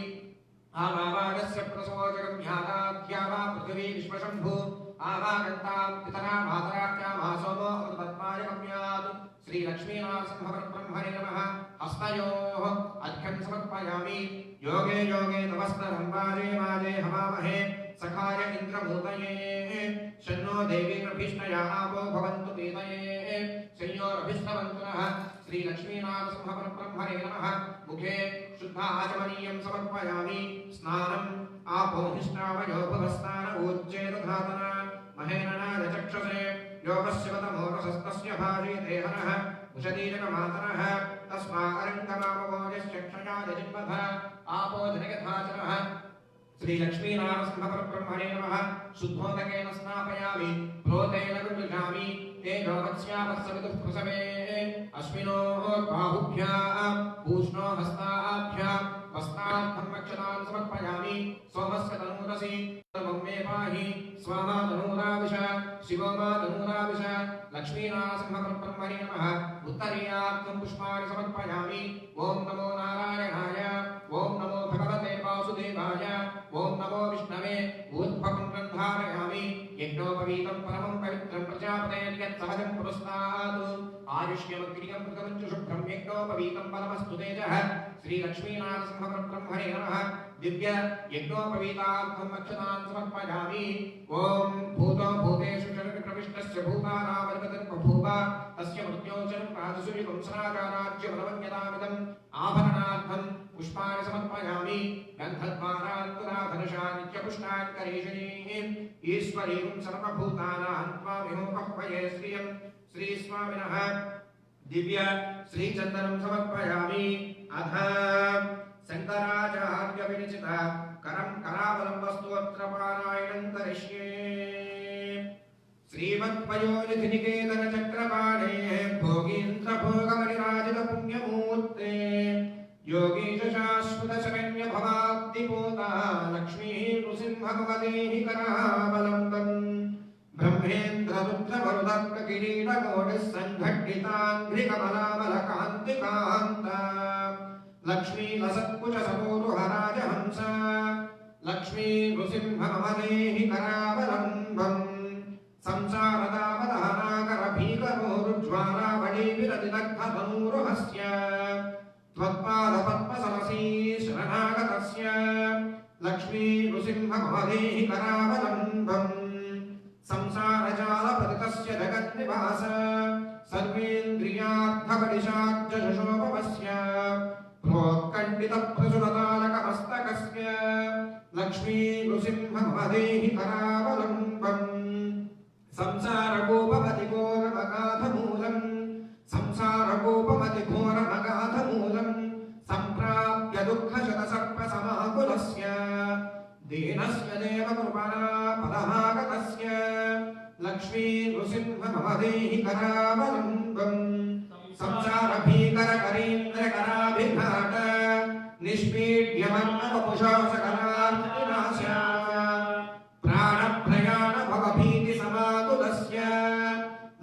A: आवागस्य प्रसवोजगम्यादाध्या वा पृथिवी विश्वशम्भु आवागन्तां पितरा मातराख्या मासोमो अमृतत्वाय गम्यात् श्रीलक्ष्मीनारसिंहपरब्रह्मणे नमः हस्तयोः अर्घ्यं समर्पयामि योगे योगे तवस्तरं वाजे वाजे हवामहे सखाय इन्द्रभूतये शन्नो देवीरभीष्टया आपो भवन्तु पीतये संयोरभिष्टवन्तुनः श्रीलक्ष्मीनारसिंहपरब्रह्मणे नमः मुखे शुद्धाचमनीयं समर्पयामि स्नानम् आपोहिष्णावयो भुवस्नान ऊर्जेदधातना महेरणाय चक्षसे योगस्यवतमोरसस्तस्य भाषीते हनः उषतीजकमातरः तस्मारङ्गमामवोजश्चक्षयाय जिह्वः आपो जनयथाचरः श्रीलक्ष्मीनारसिंहपरब्रह्मणे नमः शुद्धोदकेन स्नापयामि प्रोतेन गृह्णामि तेजो वत्स्यावत्सवितुः प्रसवे अश्विनोः बाहुभ्यां पूष्णो हस्ताभ्यां वस्त्रार्थं वक्षतान् समर्पयामि सोमस्य तनूरसि मम मे पाहि स्वाहा तनूराविश शिवो मा तनूराविश लक्ष्मीनारसिंहपरब्रह्मणे नमः उत्तरीयार्थं पुष्पाणि समर्पयामि ओम नमो नारायणाय ओम नमो भगवते वासुदेवाय ओम नमो विष्णवे ऊर्ध्वपुण्ड्रं धारयामि यज्ञोपवीतं परमं पवित्रं प्रजापतेर्यत्सहजं पुरस्तात् आयुष्यमग्नियं कृतं च शुभ्रं यज्ञोपवीतं परमस्तु तेजः श्रीलक्ष्मीनारसिंहपरब्रह्मणे नमः दिव्य यज्ञोपवीतार्थं अक्षतान् समर्पयामि ओम भूतो भूतेषु प्रविष्टस्य भूतानावर्गतिर्बभूव तस्य मृत्योचनं राजसूयकं सराजाराज्यमनवन्यतामिदम् आभरणार्थं पुष्पाणि समर्पयामि गन्धद्वारान्तराधनुषा नित्यपुष्टान् करीषणीं ईश्वरीं सर्वभूतानां त्वामिहोपह्वये श्रियं श्रीस्वामिनः दिव्य श्रीचन्दनं समर्पयामि अथ शङ्कराचार्य विरचित करं करावलम्बस्तोत्र पारायणं करिष्ये श्रीमत्पयोनिधिनिकेतन चक्रपाणे भोगीन्द्र भोगमणिराजित पुण्यमूर्ते योगीश शाश्वत शरण्य भवाब्धिपोता लक्ष्मी नृसिंहभवदेहि करावलम्बम् ब्रह्मेन्द्र रुद्र वरुदर्क किरीट कोटिः सङ्घटिताङ्घ्रिकमलामलकान्तिकान्ता लक्ष्मी लसत्कुच सपोरुहराज हंस लक्ष्मी नृसिंहभवदेहि करावलम्बम् संसारदावदहनाकर भीकरोरुज्ज्वालावली विरतिदग्धतनूरुहस्य त्वत्पादपद्मसरसी शरणागतस्य लक्ष्मी नृसिंहभवदेहि करावलम्बम् संसारजालपतितस्य जगन्निवास सर्वेन्द्रियार्थबलिशाब्जशोभवस्य प्रोत्कण्डितप्रसुरतालकमस्तकस्य लक्ष्मी नृसिंहभवदेहि करावलम्बम् संसारगोपमतिघोरमगाधमूलम् संसारगोपमतिघोरमगाधमूलम् सम्प्राप्य दुःखशतसर्पसमाकुलस्य दीनस्य देवकृपणा पदमागतस्य लक्ष्मी नृसिंहभवदेहि करावलम्बम् संसार भीकर करीन्द्र कराभिघात निष्पीड्यमन्न वपुषा सकलार्तिनाशा प्राण प्रयाण भवभीति समाकुलस्य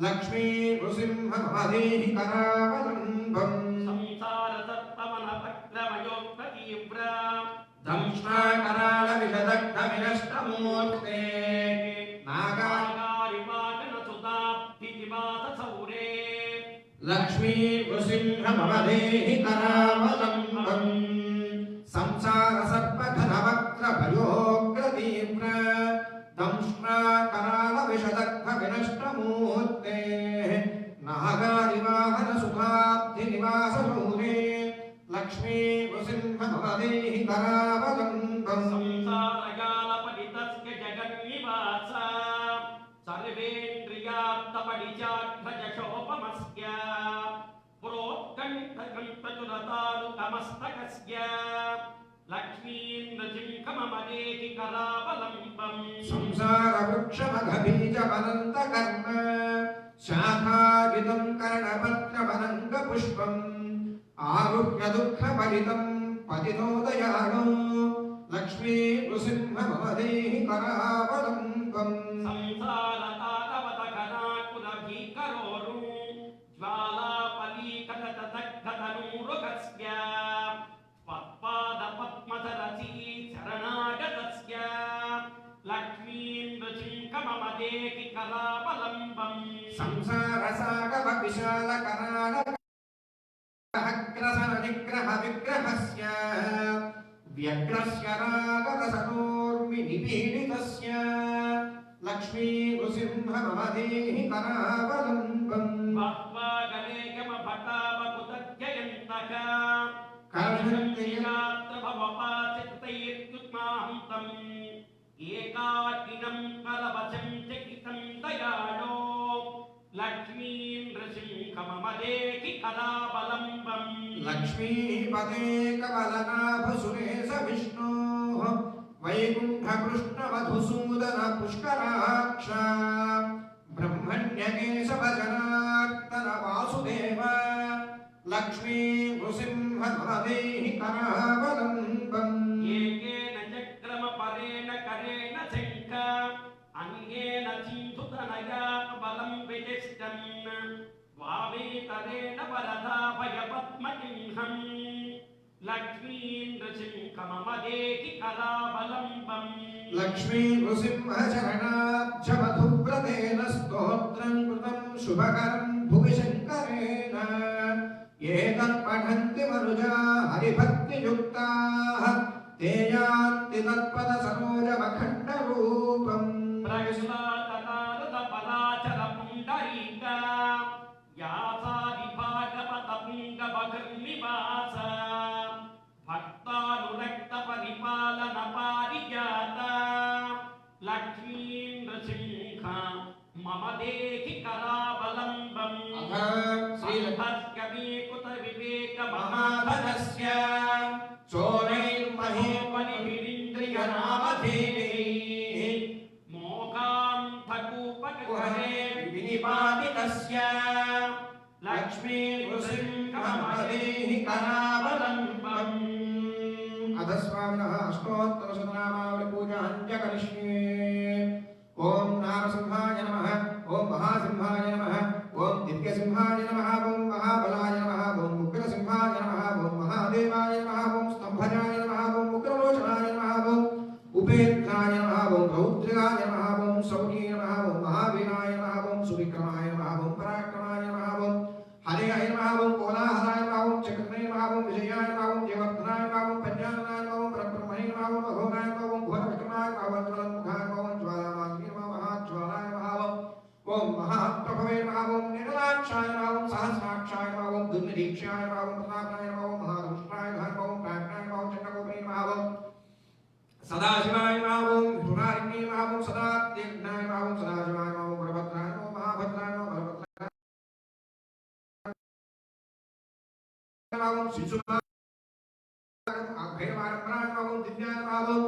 A: लक्ष्मी नृसिंह मदेहि करावलम्बम्
B: संसार सत्तमन भक्तमयोक्त तीव्र
A: दंष्ट्रा कराल विषदग्ध विनष्टमूर्ते
B: नागारिवागन सुदाब्धिवास सौरे
A: लक्ष्मी नृसिंह मदेहि करावलम्बम् संसार सर्पघन वक्र भयोग्र तीव्र दंष्ट्रा कराल विषदग्ध विनष्टमूर्ते नागारिवाहन सुधाब्धि निवास शौरे लक्ष्मी नृसिंह मदेहि करावलम्बम्
B: संसारगाल पठितस्य जगन्निवास सर्वेन्द्रियार्थपरिचाघ्रजशोपमस्य प्रोत्कण्ठकण्ठचुरतारुकमस्तकस्य लक्ष्मीन्द्रजिङ्कममदेहि करावलम्बम्
A: संसार वृक्षमघबीजमनन्त कर्म शाखायुतं कर्णपत्रमनङ्ग पुष्पम् आरुह्य दुःखभरितं पतितोदयानो लक्ष्मी नृसिंह मदेहि करावलम्बम्
B: संसारतारवतकराकुलभीकरोरु ज्वालापलीकटतदग्धतनूरुकस्य त्वत्पादपद्मसरसी शरणागतस्य लक्ष्मीन्द्रजिङ्कममदेहि करावलम्बम्
A: संसार सागव विशाल कराल ग्रसन निग्रह विग्रहस्य व्यग्रस्य रागरसनोर्मि निपीडितस्य लक्ष्मी नृसिंह मदेहि करावलम्बम्
B: बह्वागलेगमभटावकुतज्जयन्तः कर्षन्तियात्रभवपाचितैर्युग्माहन्तम् एकाकिनं करवशं चकितं दयाळो लक्ष्मीन्द्रसिंहमदेहि करावलम्बम्
A: लक्ष्मीपते कमलनाभसुरेश विष्णोः वैकुण्ठकृष्णवधुसूदन पुष्कराक्ष ब्रह्मण्यकेशवजनार्दन वासुदेव लक्ष्मी नृसिंह मदेहि करावलम्बम्
B: एकेन चक्रमपरेण करेण शङ्ख अन्येन सिन्धुतनया बलं विजिष्टन् वावेतरेण वरदाभयपद्मचिह्नम् लक्ष्मीन्द्रसिंहमदेहि करावलम्बम्
A: लक्ष्मी नृसिंह चरणाब्जमधुव्रतेन स्तोत्रं कृतं शुभकरं भुवि शङ्करेण एतत् पठन्ति मनुजा हरिभक्तियुक्ताः ते यान्ति तत्पदसरोजमखण्डरूपम्
B: प्रयुष्टातनारदपराचरपुण्डरीका व्यासादिभागवतपुङ्गवघर्निवास भक्तानुरक्तपरिपालनपारिजात लक्ष्मीन्द्रसिंह ममदेहि करावलम्बम् श्रीभस्कवीकुतविवेकमहाधनस्य चोरैर्महेमनिभिरिन्द्रियनामधेयैः मोकान्धकूपकुहरे विनिपातितस्य लक्ष्मी नृसिंह मदेहि करावलम्बम्
A: अधस्वामिनः अष्टोत्तरशतनामावली पूजाञ्च करिष्ये ओम नारसिंहाय नमः ओम महासिंहाय नमः ओम दिव्यसिंहाय नमः ओम महाबलाय नमः ओम उग्रसिंहाय नमः ओम महादेवाय नमः ओम स्तंभजाय नमः ओम उग्रलोचनाय नमः ओम उपेन्द्राय नमः ओम रौद्राय नमः ओम सौर्ये नमः ओम महावीराय नमः ओम सुविक्रमाय नमः ओम पराक्रमाय नमः ओम हरेय नमः ओम कोलाहलाय नमः ओम चक्रने नमः ओम विजयाय नमः ओम जयवर्धनाय नमः ओम पंचाननाय नमः ओम परब्रह्मणे नमः ओम अघोराय नमः ओम घोरविक्रमाय नमः ओम ज्वलन्मुखाय नमः ओम ज्वालामालिने नमः महाज्वालाय नमः ओम महाप्रभवे नमः ओम निर्मलाक्षाय नमः ओम सहस्राक्षाय नमः ओम दुर्निरीक्षाय नमः ओम प्रतापनाय नमः ओम महादुष्टाय नमः ओम प्राज्ञाय नमः ओम चक्रगोपने नमः ओम सदाशिवाय नमः ओम धुरारिणे नमः ओम सदात्यज्ञाय नमः ओम सदाशिवाय नमः ओम बलभद्राय नमः महाभद्राय नमः बलभद्राय नमः ओम शिशुभैरवाय नमः ओम दिव्याय नमः ओम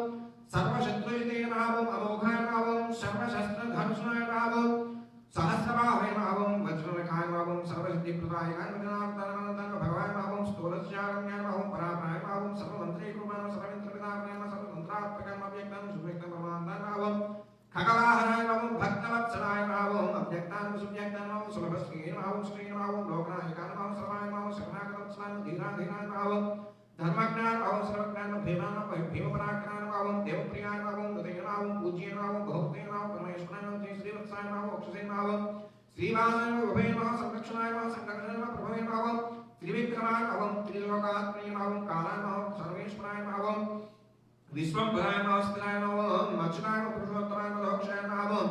A: सर्वशत्रुजिते नमः ओम अमोघाय नमः ओम सर्वशस्त्रधनुषाय नमः ओम सहस्रबाहवे नमः ओम वज्ररेखाय नमः मावं सर्वसिद्धिप्रदायकाय मदनार्दनार्दन भगवान् मावं स्तोरस्यारण्याय मावं पराप्राय मावं सर्वमन्त्रीकृपां सर्वमित्रपितामय सर्वतन्त्रात्मकम् अव्यक्तं सुव्यक्तं परमानन्दाय मावं खगवाहनाय मावं भक्तवत्सलाय मावं अव्यक्तां सुव्यक्तां मावं सुलभश्रीं मावं श्रीं मावं लोकनायकाय मावं सर्वाय मावं शरणागतवत्सलाय धीराधीराय मावं धर्मज्ञान मावं सर्वज्ञान भीमपराक्रमाय मावं देवप्रियाय मावं हृदय मावं पूज्याय मावं बहुतेय मावं परमेश्वराय मावं श्रीवत्साय मावं अक्षसे मावं श्रीवासाय मावं मावं संरक्षणाय मावं संरक्षणाय मावं प्रभवे मावं त्रिविक्रमाय मावं त्रिलोकात्मने मावं कालाय मावं सर्वेश्वराय मावं विश्वंभराय मावं स्थिराय मावं अच्युताय मावं पुरुषोत्तमाय मावं लोकक्षयाय मावं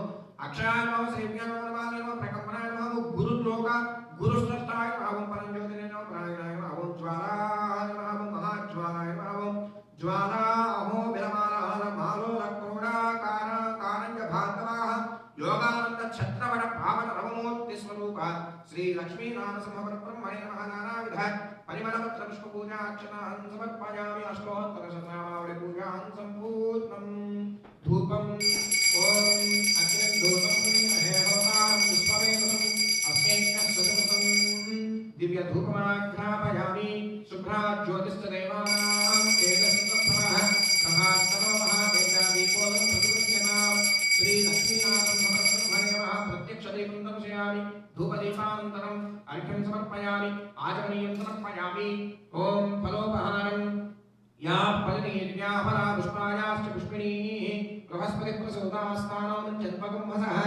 A: अक्षयाय मावं सेव्याय मावं नमामि मावं प्रकम्पनाय मावं गुरुलोका गुरुश्रेष्ठाय मावं परमज्योतिने मावं प्राणाय मावं ज्वालाय मावं महाज्वालाय मावं ज्वाला अहो विरमालाल मालोल क्रोडाकार कारण्य भातवाः योगानंद छत्रवट पावन रवमूर्ति स्वरूप श्री लक्ष्मी नारसिंह ब्रह्मणे नमः नानाविध परिमलपत्र पुष्प पूजा अर्चनान् समर्पयामि अष्टोत्तर शतनामावली पूजां सम्पूर्णं धूपम् ॐ अग्निं धूतं महे होतां विश्ववेदम् अस्यैकस्वतम् दिव्य धूपमाघ्रापयामि शुभ्रा ज्योतिश्च देवानां तेजसंतप्तः प्रभास्तमो महातेजादीपोलं प्रतिगृह्यतां श्री लक्ष्मीनारसिंह ब्रह्मणे नमः प्रत्यक्षदीपं दर्शयामि धूपदीपानन्तरम् अर्घ्यं समर्पयामि आचमनीयं समर्पयामि ॐ फलोपहारं या फलनीर्या फला पुष्पायाश्च पुष्पिणीः बृहस्पतिप्रसूतास्तानां जन्मकुम्भसः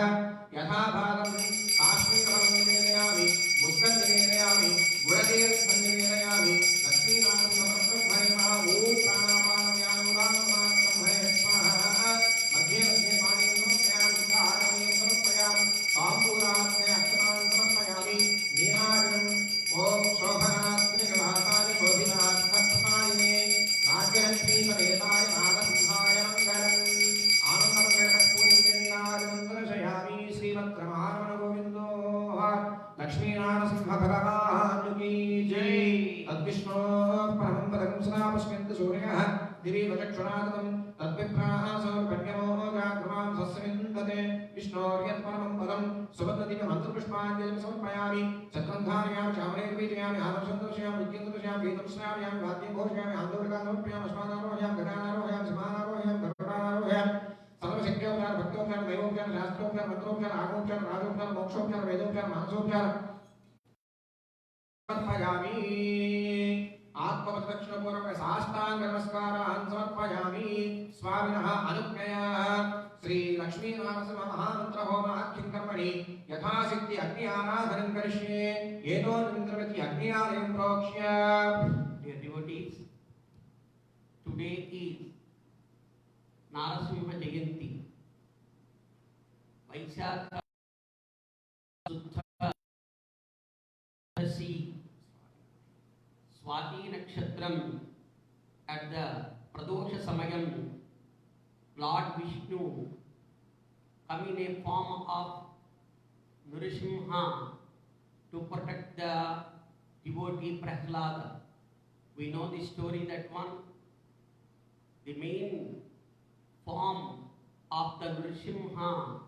A: यथा भागं काश्मीरफलं निवेदयामि मुद्गं निवेदयामि गुडतीर्थं निवेदयामि लक्ष्मीनारसिंहब्रह्मणे नमः ॐ प्राणापानव्यानुदानब्रह्मणे स्वाहा मध्ये मध्ये पानीयं समर्पयामि आचमनीयं समर्पयामि ताम्बूलाग्ने अक्षतान् समर्पयामि नीराजनम् ॐ शोभनात्मिकवासाय शोभितात्मत्पतायिने राज्यलक्ष्मी समेताय नारसिंहाय मङ्गलम् आनन्दमङ्गलकर्पूरीयनीराजनं दर्शयामि श्रीमद्रमारमण गोविन्दो लक्ष्मीनारसिंह भगवान् की जय तद्विष्णोः परमं पदं सदा पश्यन्ति सूर्यः दिवि वचक्षुणागतं तद्विप्राः सौर्पण्यमो जाग्रमां सस्यविन्दते विष्णोर्यत्परमं पदं सुबद्धदिव्यमन्त्रपुष्पाञ्जलिं समर्पयामि चक्रं धारयामि चामरेण बीजयामि आदर्शं दर्शयामि विद्युं दर्शयामि गीतं श्रावयामि वाद्यं घोषयामि आन्दोलकान् समर्पयामि अस्मानारोहयामि गणानारोहयामि सिंहानारोहयामि गरुडानारोहयामि सर्वशक्त्योपचार भक्तोपचार दैवोपचार शास्त्रोपचार मंत्रोपचार आगमोपचार राजोपचार मोक्षोपचार वेदोपचार मानसोपचार समर्पयामि आत्मप्रदक्षिणपूर्वक साष्टांग नमस्कारान् समर्पयामि स्वामिनः अनुज्ञया श्री लक्ष्मी नारसिंह महामंत्र होमाख्यं कर्मणि यथाशक्ति अग्नि आराधनं करिष्ये एतो निमित्तवति अग्नि आलयं प्रोक्ष्य.
B: Dear devotees, today is Narasimha Jayanti, Vaishakha Suddha Swati Nakshatram. At the Pradosha Samayam, Lord Vishnu come in a form of Nrsimha to protect the devotee Prahlada. We know the story, that one. The main form of the Nrsimha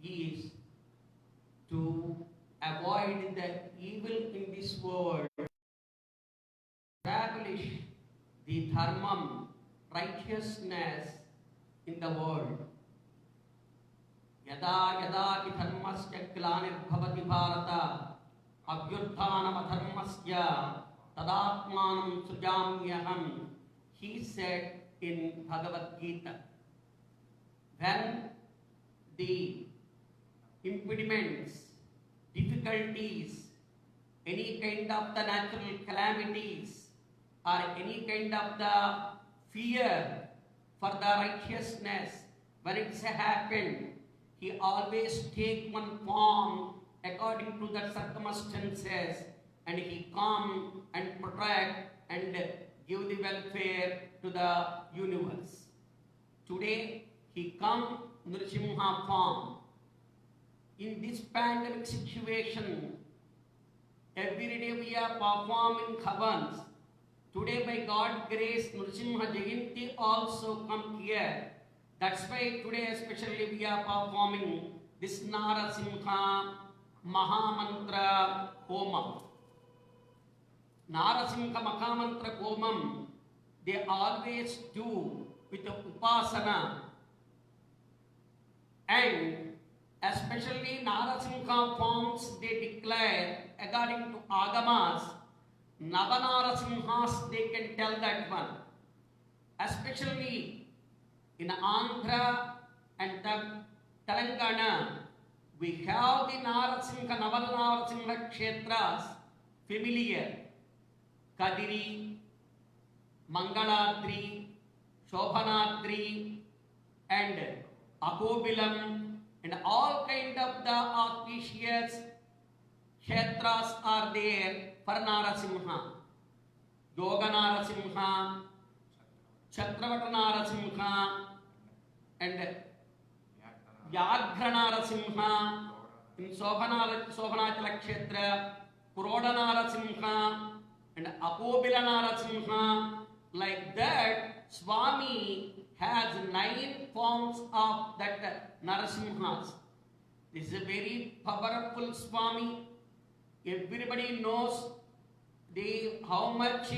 B: is to avoid the evil in this world, establish the dharmam, righteousness in the world. Yada yada ki dharmasya glanirбhavati bharata abhyutthanam adharmasya tadatmanam sujamyaham, he said in Bhagavad Gita. When the impediments, difficulties, any kind of the natural calamities or any kind of the fear for the righteousness, when it's happened, he always take one form according to the circumstances, and he come and protect and give the welfare to the universe. Today he come Nrsimha form. In this pandemic situation, every day we are performing havans. Today by God's grace, Nrsimha Jayanti also come here. That's why today especially we are performing this Narasimha Mahamantra Homam. Narasimha Mahamantra Homam, they always do with the Upasana, and especially Narasimha forms they declare according to Agamas, Navanarasimhas they can tell that one. Especially in Andhra and Telangana, we have the Narasimha, Navanarasimha Kshetras familiar. Kadiri, Mangaladri, Shobhanadri, and Akobilam, and all kind of the auspicious Kshetras are there for Narasimha. Yoga Narasimha, Chhatravata Narasimha, and Vyaghra Narasimha, in Shobhanachala Kshetra, Puroda Narasimha, and Akobila Narasimha. Like that, Swami has 9 forms of that Narasimhas. This is a very powerful Swami. Everybody knows how much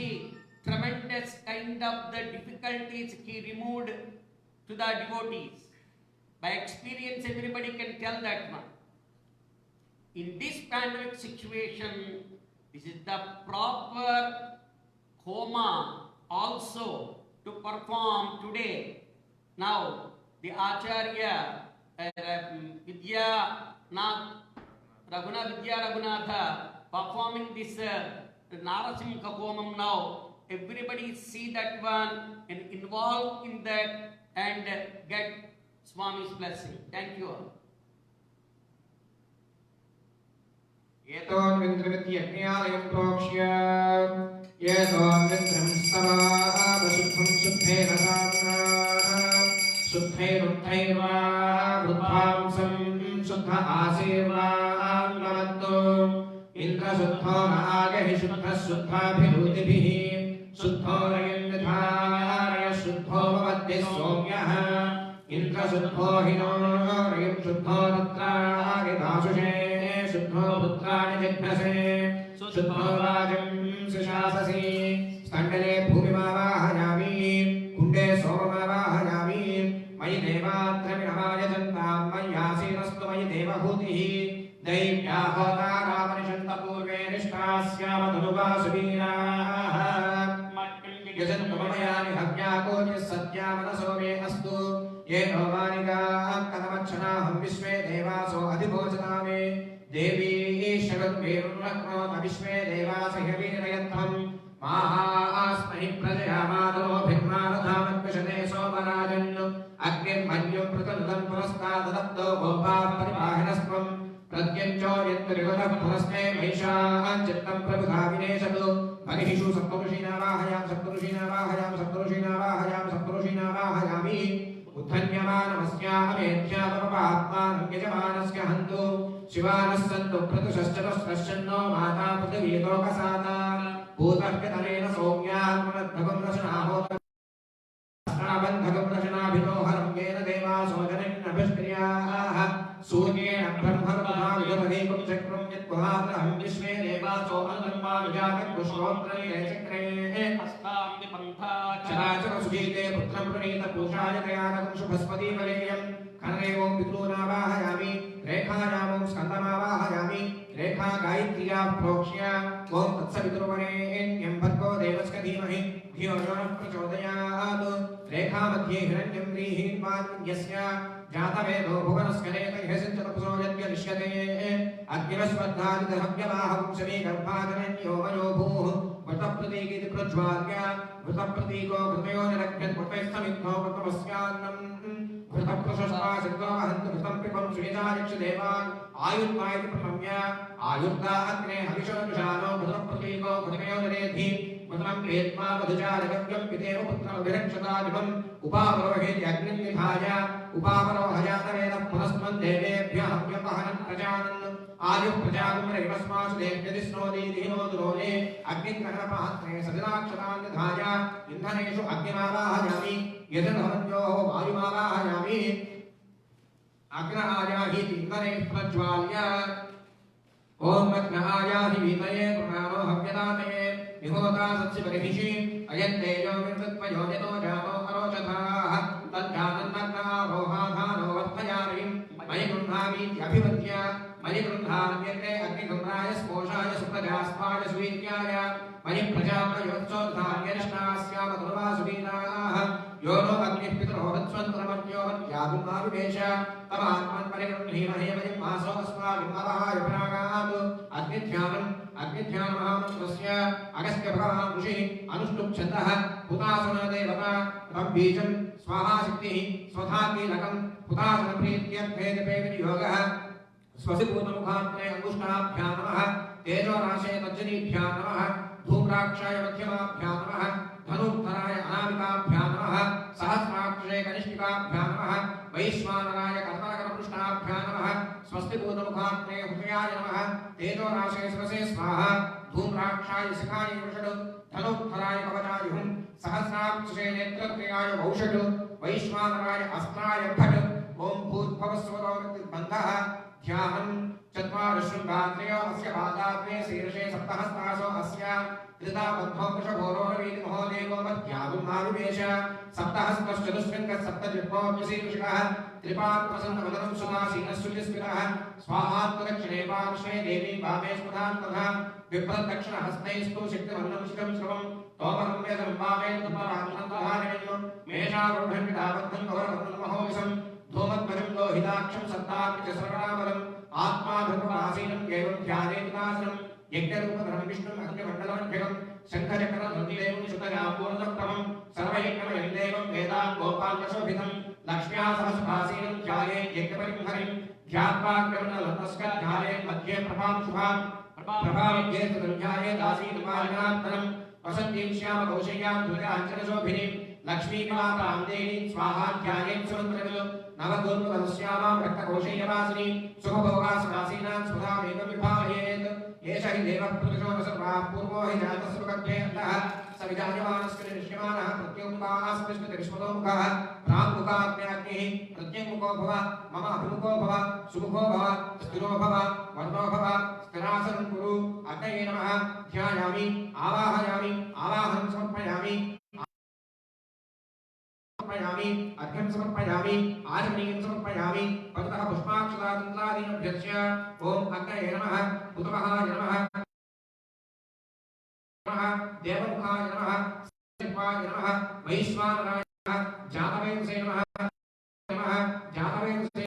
B: tremendous kind of the difficulties he removed to the devotees. By experience, everybody can tell that one. In this pandemic situation, this is the proper Homa also to perform today. Now, the Acharya Raghunatha performing this Narasimha Homam now. Everybody see that one and involve in that and get Swami's blessing. Thank you all.
A: Yeton Vindravityagnayam Prokshya Yeton Vindram Stava Vasukham Sukhera Samna Sukhera Uttaiva Rupamsam Sukha Asirva Namatto Indra Sukkho Nagahi Sukha Sukha Bhirudibhi Sukkho Rayandharaya Sukkho Bhavati Somyaha Indra Sukkho Hino Rayam Sukkho Tatra Ridasushe Sukkho Putrani Jitnase Sukkho Vajam Sishasasi Standale Bhumimavahayami Kunde Somavahayami Mayi Devatraminamaya Jantam Mayasi Nastu Mayi Devahutihi Devyahota Ramanishanta Purve Nishtasyama Dhanuva Subhira Yajantamayani Hagyako Satyamana Me Astu Ye Novanika Kadamachana Vishwe Devaso Adhibojatame Devi Shagat Virunakno Vishwe Devasa Hirvirayatham Mahasmahi Prajayamado Bhimmaradhamat Vishade Sobarajan Agnim Manyum Pratanudam Purastadadapto Bhova Paripahinaspam Pradyancho Yattarigata Puraste Mahisha Anchittam Prabhudavineshadu Parihishu Saptarushina Vahayam Saptarushina Vahayam Saptarushina Vahayam Saptarushina Vahayami Uttanyamanamasya Amedhya Papaatmanam Yajamanasya Hantu Shivanassantu Pratushascharasrasyanno Mata Pratavito Kasata Bhutarpyatanena Somyatmanadhagam Rashanahota Asnabandhagam Rashanabhito Haram Yena Deva Sojanin Nabhishpriyaha Sunyena Brahmarabha Vijavadekam Chakram Yatpuhatraham Vishve Deva Sohanamma Vijakat Pushrotrani Chakre Astam Dipantha Charachara Sujite Putram Pranita Pushaya Kayanakam Shubhaspati Valeyam Kanarevom Pitruna Vahayami Rekhayamam Skandamavahayami Rekha Gaitriya Prokshya Om Tatsaviturvanenyam Bhargo Devaska Dhimahi Dhiyo Yona Prachodayat Rekha Madhye Hiranyam Vrihin Vanyasya Jata Vedo Bhuvanaskaneta Yesanchatapusoyatya Nishyate Agnivaspardhadidhavyamaham Shami Garbhajananyo Vayo Vrtapratikiti Prajvalya Vrtapratiko Vrtayo Nirakhyat Vrtaisthamitho Vrtamaskyanam Vrtaprashashpa Siddho Ahantu Vrtampipam Suyajayaksh Devan Ayurvayati Pranamya Ayurta Agne Havisho Vishano Vrtapratiko Vrtayo Niredhi Matram Vedma Madhujaragavyam Piteva Putra Virakshatajivam Upavaroheti Agnim Nithaya Upavarohayata Veda Punasman Devebhya Havyamahanam Prajanan Ayuh Prajagam Revasmasu Devyatisnodi Dino Durone Agnin Kahanapahatre Sadinakshatan Nithaya Indhaneshu Agnimavahayami Yadadhavanyo Vayumavahayami Agnahayahiti Indhanesh Prajvalya ओम अग्नहायाहि वीतये पुराणो हव्यदातये विहोता सत्सिपरिभिषि अयं तेजो विद्युत्मयो यतो जातो अरोचथाः तज्जातन्नग्नारोहाधानो वर्धयामि मयि गृह्णामीत्यभिवद्य मयि गृह्णाम्यग्रे अग्निगम्राय स्पोषाय सुप्रजास्पाय सुवीर्याय मयि प्रजापयोत्सोद्धाम्यनिष्णास्यामतुर्वासुवीराः यो no अग्निः पितरो वत्स्वन्तरमर्त्यो वत्यागुमाविवेश तमात्मन् परिगृह्णीमहे मयि मासो अस्माभिमवहाय परागात् अग्निध्यानमहामन्त्रस्य अगस्त्य भगवान् ऋषिः अनुष्टुप् हुतासुन देवता रब्बीजं स्वाहा शक्तिः स्वधाकीलकं हुतासुनप्रीत्यर्थेदपे विनियोगः स्वसि पूर्णमुखाग्ने अंगुष्ठाभ्यां नमः तेजोराशे तज्जनीभ्यां नमः धूम्राक्षाय मध्यमाभ्यां नमः धनुर्धराय अनामिकाभ्यां नमः सहस्राक्षे कनिष्ठिकाभ्यां नमः वैश्वानराय कर्तनकरपृष्ठाभ्यां नमः स्वस्ति पूर्णमुखाग्ने हृदयाय नमः तेजोराशे स्वसे स्वाहा धूम्राक्षाय शिखाय वृषड धनुर्धराय कवचाय हुं सहस्राक्षे नेत्रत्रयाय वौषड वैश्वानराय अस्त्राय भट ओम भूर्भुवस्वतोर्बन्धः ध्यानं चत्वारशृङ्गात्रयो अस्य पादाग्ने शीर्षे सप्तहस्तासो अस्य कृताबद्धो वृषभोरोरवीतिमहो देवो मध्यागुमाविवेश सप्तहस्तश्चतुष्शृङ्गः सप्तजिह्वोऽप्यशीर्षकः त्रिपात्मसन्तमदनं सुदासीनस्सुचिस्मितः स्वाहात्तदक्षिणे पार्श्वे देवी वामे स्मृतान्तथा विप्रदक्षिणहस्तैस्तु शक्तिमन्नं शिखं श्रवं तोमरं वेदं वामे तपरात्मन्तधारणेन मेषारूढं विडाबद्धं गौरवन्महोविषं धूमध्वजं लोहिताक्षं सत्तापि च सर्वणामलम् आत्माभिर्वासीनं एवं ध्यानेतुदासनं यज्ञरूपधरं विष्णुम् अग्निमण्डलमध्यगं शङ्खचक्रधनुदेवं शुतगाम्बूर्णप्रभं सर्वयज्ञमयं देवं वेदां गोपालशोभितं लक्ष्म्या सहस्रासीनं ध्यायेत् यज्ञपरिं हरिं ध्यात्वाग्रमणलतस्क ध्यायेत् मध्ये प्रभां शुभां प्रभाविद्ये तदं ध्यायेदासीनपालनात्तरं वसन्तीं श्यामकौशल्यां दुर्गाञ्चनशोभिनीं लक्ष्मीमातां देवीं स्वाहा ध्यायेत् सुमन्त्रविदो नवगोर्वदस्यामां रक्तकोशैयवासिनी सुखभोगासनासीनां स्वधामेकं विभावयेत् एष हि देवः पुरुषो न सर्वाः पूर्वो हि जातस्वगभ्येऽन्तः स विजायमानस्य निष्यमानः प्रत्युङ्गास्पृष्टविश्वतोमुखः प्राङ्मुखाग्न्याग्निः प्रत्यङ्मुखो भव मम अभिमुखो भव सुमुखो भव स्थिरो भव वर्णो भव स्थिरासनं कुरु अग्नये नमः ध्यायामि आवाहयामि आवाहनं समर्पयामि अर्घ्यं समर्पयामि आचमनीयं समर्पयामि भवतः पुष्पाक्षतादन्तादीनभ्यस्य ओम अग्नये नमः उतमहाय नमः देवमुखाय नमः शिवाय नमः वैश्वानराय नमः जातवेदसे नमः जातवेदसे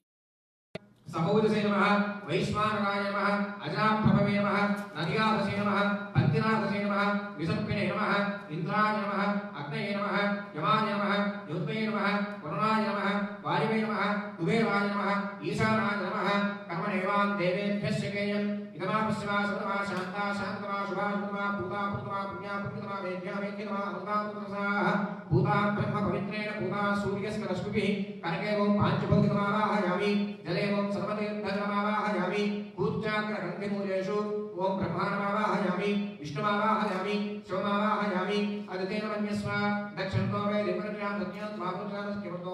A: सहोदसे नमः वैश्वानराय नमः अजाप्रभवे नमः नदियाधसे नमः पंतिनाथसे नमः विसर्पिणे नमः इंद्राय नमः अग्नये नमः यमाय नमः योत्मये नमः वरुणाय नमः वायुवे नमः कुबेराय नमः ईशानाय नमः कर्मणेवां देवेभ्यः शकेयम् इदमापश्यवा सतमा शान्ता शान्तमा शुभा शुभमा भूता पुत्रमा पुण्या पुण्यतमा वेद्या वेद्यतमा अमृता पुत्रसाः भूता ब्रह्म पवित्रेण भूता सूर्यस्य रश्मिभिः कनकेवं पाञ्चभौतिकमावाहयामि जलेवं सर्वतीर्थजलमावाहयामि कूर्चाग्रग्रन्थिमूलेषु ओम ब्रह्माणमावाहयामि विष्णुमावाहयामि शिवमावाहयामि अदितेन मन्यस्व दक्षिणतो वे दिपर्यां दत्यां स्वापुत्रानस्किमतो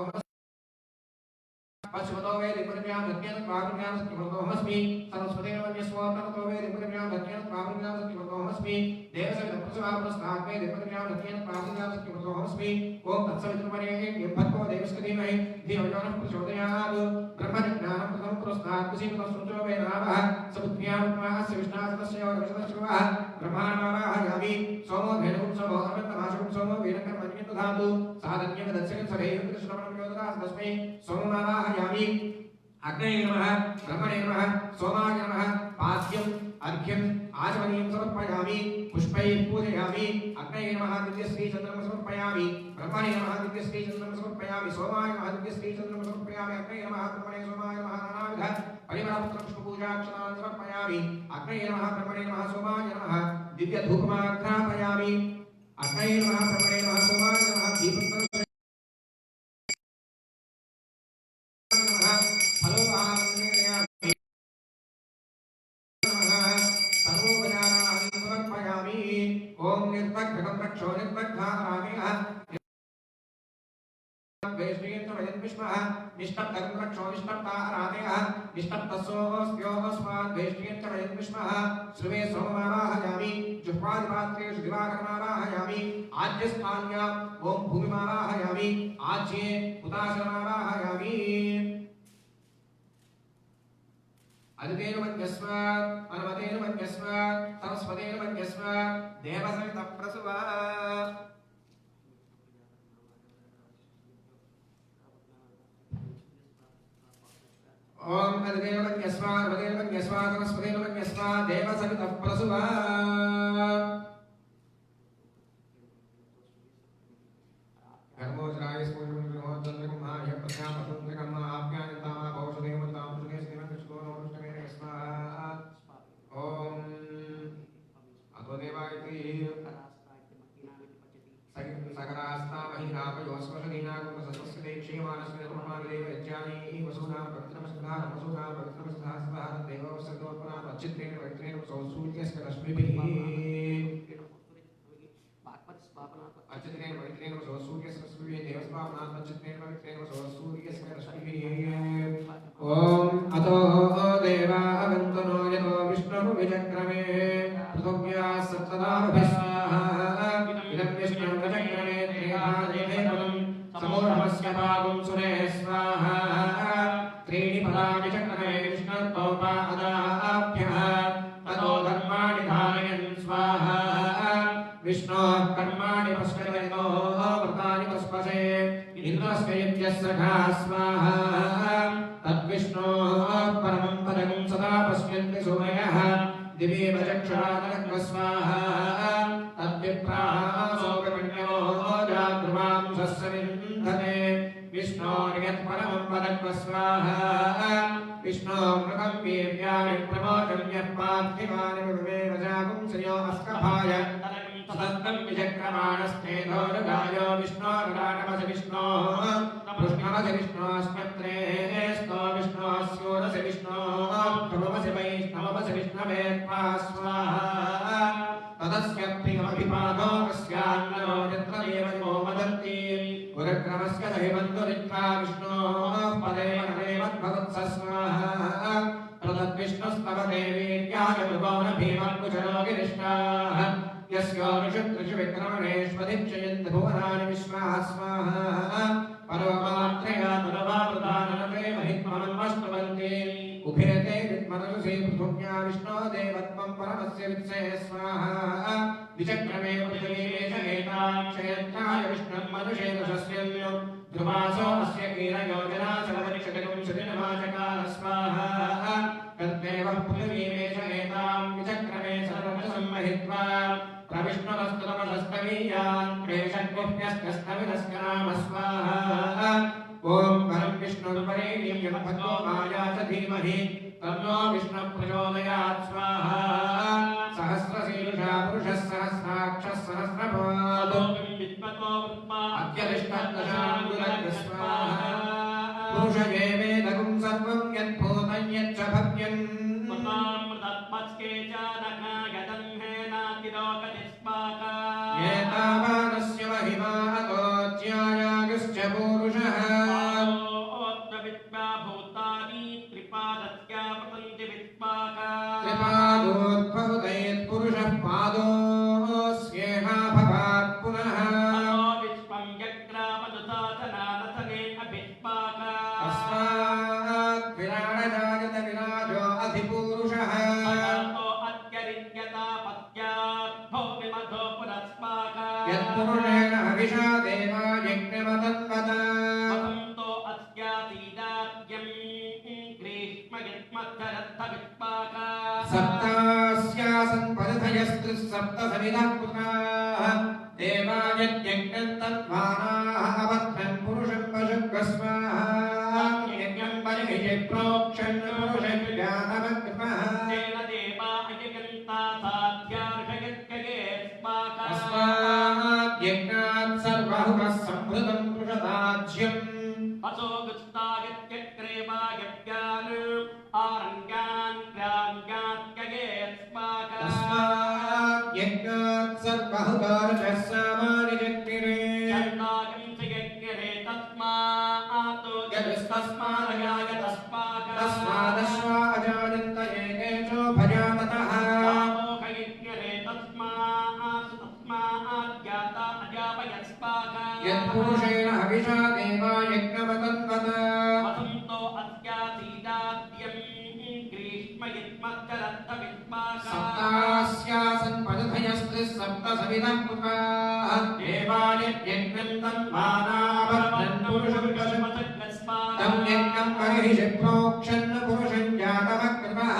A: पश्चिमतो वे दिपर्यां दत्यां स्वापुत्रानस्किमतोऽहमस्मि सरस्वतेन मन्यस्वोत्तरतो वे दिपर्यां दत्यां स्वापुत्रानस्किमतोऽहमस्मि देवसविदप्रसवापुरस्तात् वे दिपर्यां दत्यां स्वापुत्रानस्किमतोऽहमस्मि ओम तत्सवितुर्वरेण्यं भर्गो देवस्य धीमहि धियो यो नः प्रचोदयात् ब्रह्मज्ञानं प्रथमं पुरस्तात् कुशीमतः वे नामः समुद्भ्यामुपमास्य विष्णासतस्य वक्षतश्रवः ब्रह्माणमावाहयामि सोमो धेनुं सोमो अमृतमाशुं सोमो वीरकर्मण्यं दधातु साधन्यं दत्सकं सभेयं कृष्णमणं योददास तस्मै सोममावाहयामि अग्नये नमः ब्रह्मणे नमः सोमाय नमः पाद्यम् अर्घ्यम् आचमनीयं समर्पयामि पुष्पैः पूजयामि अग्नये नमः दिव्यश्रीचन्द्रं समर्पयामि ब्रह्मणे नमः दिव्यश्रीचन्द्रं समर्पयामि सोमाय नमः दिव्यश्रीचन्द्रं समर्पयामि अग्नये नमः ब्रह्मणे सोमाय नमः नानाविध परिमलपुत्रपुष्पपूजाक्षतान् समर्पयामि अग्नये नमः ब्रह्मणे नमः सोमाय नमः दिव्यधूपमाघ्रापयामि अग्नये नमः ब्रह्मणे नमः सोमाय नमः दीपं ओम निर्भग् रक्षो निर्भग् वेष्टेन्द्र वयं विष्मः निष्टप्तरुद्रक्षो निष्टप्ताराधयः निष्टप्तसोऽस्योऽस्मान् वेष्टेन्द्र वयं विष्मः श्रुवे सोममावाहयामि जुह्वादिपात्रेषु दिवाकरमावाहयामि आज्यस्थान्याम् ॐ भूमिमावाहयामि आज्ये उदासनमावाहयामि अदितेन मन्यस्व अनुमतेन मन्यस्व सरस्वतेन मन्यस्व देवसवितः प्रसुवा ओम अदितेन मन्यस्व अनुमतेन मन्यस्व सरस्वतेन मन्यस्व देवसवितः प्रसुवा कर्मोजराय स्मोजमहोदन्द्रकम्हाय प्रज्ञापसुन्द्रकम्मा आप्यायन्तामा भौषदेवतां पुरुषे श्रीमन्कृष्णोष्टमेन स्वाहा ओम अतो देवायति सकरास्तामहिनापयोस्वशदीनागुणसस्वस्य क्षीयमानस्य धर्ममानदेव यज्ञानि वसूनां पवित्रमस्ताः वसूनां पवित्रमस्ताः स्वाहा देवोऽवसर्गोत्पन्ना तच्चित्रेण पवित्रेण सौसूर्यस्य रश्मिभिः अच्युतेन पवित्रेण सूर्यस्य रश्मिभिः देवस्वाम्नां तच्चित्रेण पवित्रेण सूर्यस्य रश्मिभिः ओम अतो देवा अवन्तनो यतो विष्णुः विचक्रमे पृथिव्याः सप्तदाभिस्वाहा इदं विष्णुः विचक्रमे त्रियादेवं समूढमस्य पागुं सुरे स्वाहा त्रीणि पदानि चक्रमे विष्णुर्तोपादाभ्यः ततो धर्माणि धारयन् स्वाहा विष्णोः कर्माणि पश्यतो व्रतानि पस्पसे इन्द्रस्य यज्ञस्य खा स्वाहा तद्विष्णोः परमं पदं सदा पश्यन्ति सूरयः दिवे वचक्षुरादनक्व स्वाहा तद्विप्राः सोऽपिपुण्यो जागृवां स्वस्य विन्दते विष्णोर्यत्परमं पदक्व स्वाहा विष्णोमृगं वीर्याणि प्रमोचं यः पार्थिवानि विवेव जागुंसयो अस्कभाय सततं विचक्रमाणस्तेधोरुगायो विष्णोरुडानमसि विष्णोः कृष्णमसि विष्णोऽस्मत्रे स्तो विष्णोऽस्योरसि विष्णोः प्रभवसि वैष्णवमसि विष्णवे त्वा स्वाहा तदस्य प्रियमभिपादो कस्यान्नो यत्र देवयो वदन्ति गुरुक्रमस्य दैवन्तुरित्वा विष्णोः पदे मनदेवद्भवत्स स्वाहा प्रतद्विष्णुस्तव देवीर्याय भुवो न भीमङ्कुशरो गिरिष्टाः यस्योरुषत्रिषु विक्रमणेष्वधिक्षयन्ति भुवनानि विश्वाः स्वाहा परोमात्रया तदवावृताननते महित्मनमस्तवन्ति उभेते विद्मनसि पृथिव्या विष्णो देवत्वं परमस्य वित्से स्वाहा विचक्रमे पृथिवीशेतां क्षयत्राय विष्णुं मनुषेण शस्यं ध्रुवासो अस्य कीरयोजना सर्वनिक्षतिं सुदिनवाचकार स्वाहा तद्देवः पृथिवीमेषेतां विचक्रमे सर्वसंमहित्वा प्रविष्णुरस्तुतमस्तवीयान् प्रेषद्गुह्यस्तस्तविदस्य नाम स्वाहा ओम परं विष्णुर्वरेण्यं यमभद्रो माया च धीमहि तन्नो विष्णुः प्रचोदयात् स्वाहा सहस्रशीर्षा पुरुषः सहस्राक्षः सहस्रपादो अत्यरिष्टदशाङ्गुलः स्वाहा पुरुष ये वेदगुं सर्वं यद्भूतं यच्च भव्यम् एतावानस्य महिमा अतोऽज्ञायागश्च पूरुषः त्रिपादोद्भवतयत्पुरुषः पादोऽस्येह भवात् पुनः तस्मात् विराडजायत विराजो अधिपूरुषः यत्पुरुषेण हविषा देवा यज्ञमतन्वत सप्तास्यासन् परिधयस्त्रिसप्तसविधः कृताः देवा यज्ञं तन्वानाः अवध्वन् पुरुषं पशुः स्वाहा यज्ञं परिहिते प्रोक्षन् पुरुषं ज्ञानमग्रमः अस्मात् यज्ञात् सर्वहुतः संभृतं पुरुषदाज्यम् अस्मात् यज्ञात् सर्वहुतः सामानि जग्निरे पुरुषेण हविषा देवा यज्ञमतन्वत
B: वसन्तो अस्यासीदाद्यं ग्रीष्म यत्मच्चरद्धविद्वाका
A: सप्तास्यासन् पदधयस्त्रिः सप्त सविदः पुत्राः देवायज्ञं तन्मानावर्तन् पुरुषं तं यज्ञं परिहिषि प्रोक्षन् पुरुषं जातमकृतः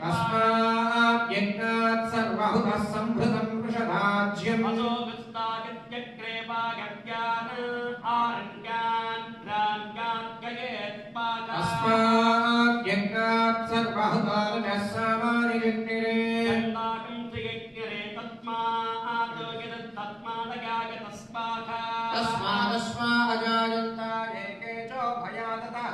A: तस्मात् यज्ञात् सर्वहुतः सम्भृतं वृषभाज्यम् तस्मात् यज्ञात् सर्वहुताः सामानि यज्ञिरे तस्मादस्मा अजायन्त एके चोभयादतः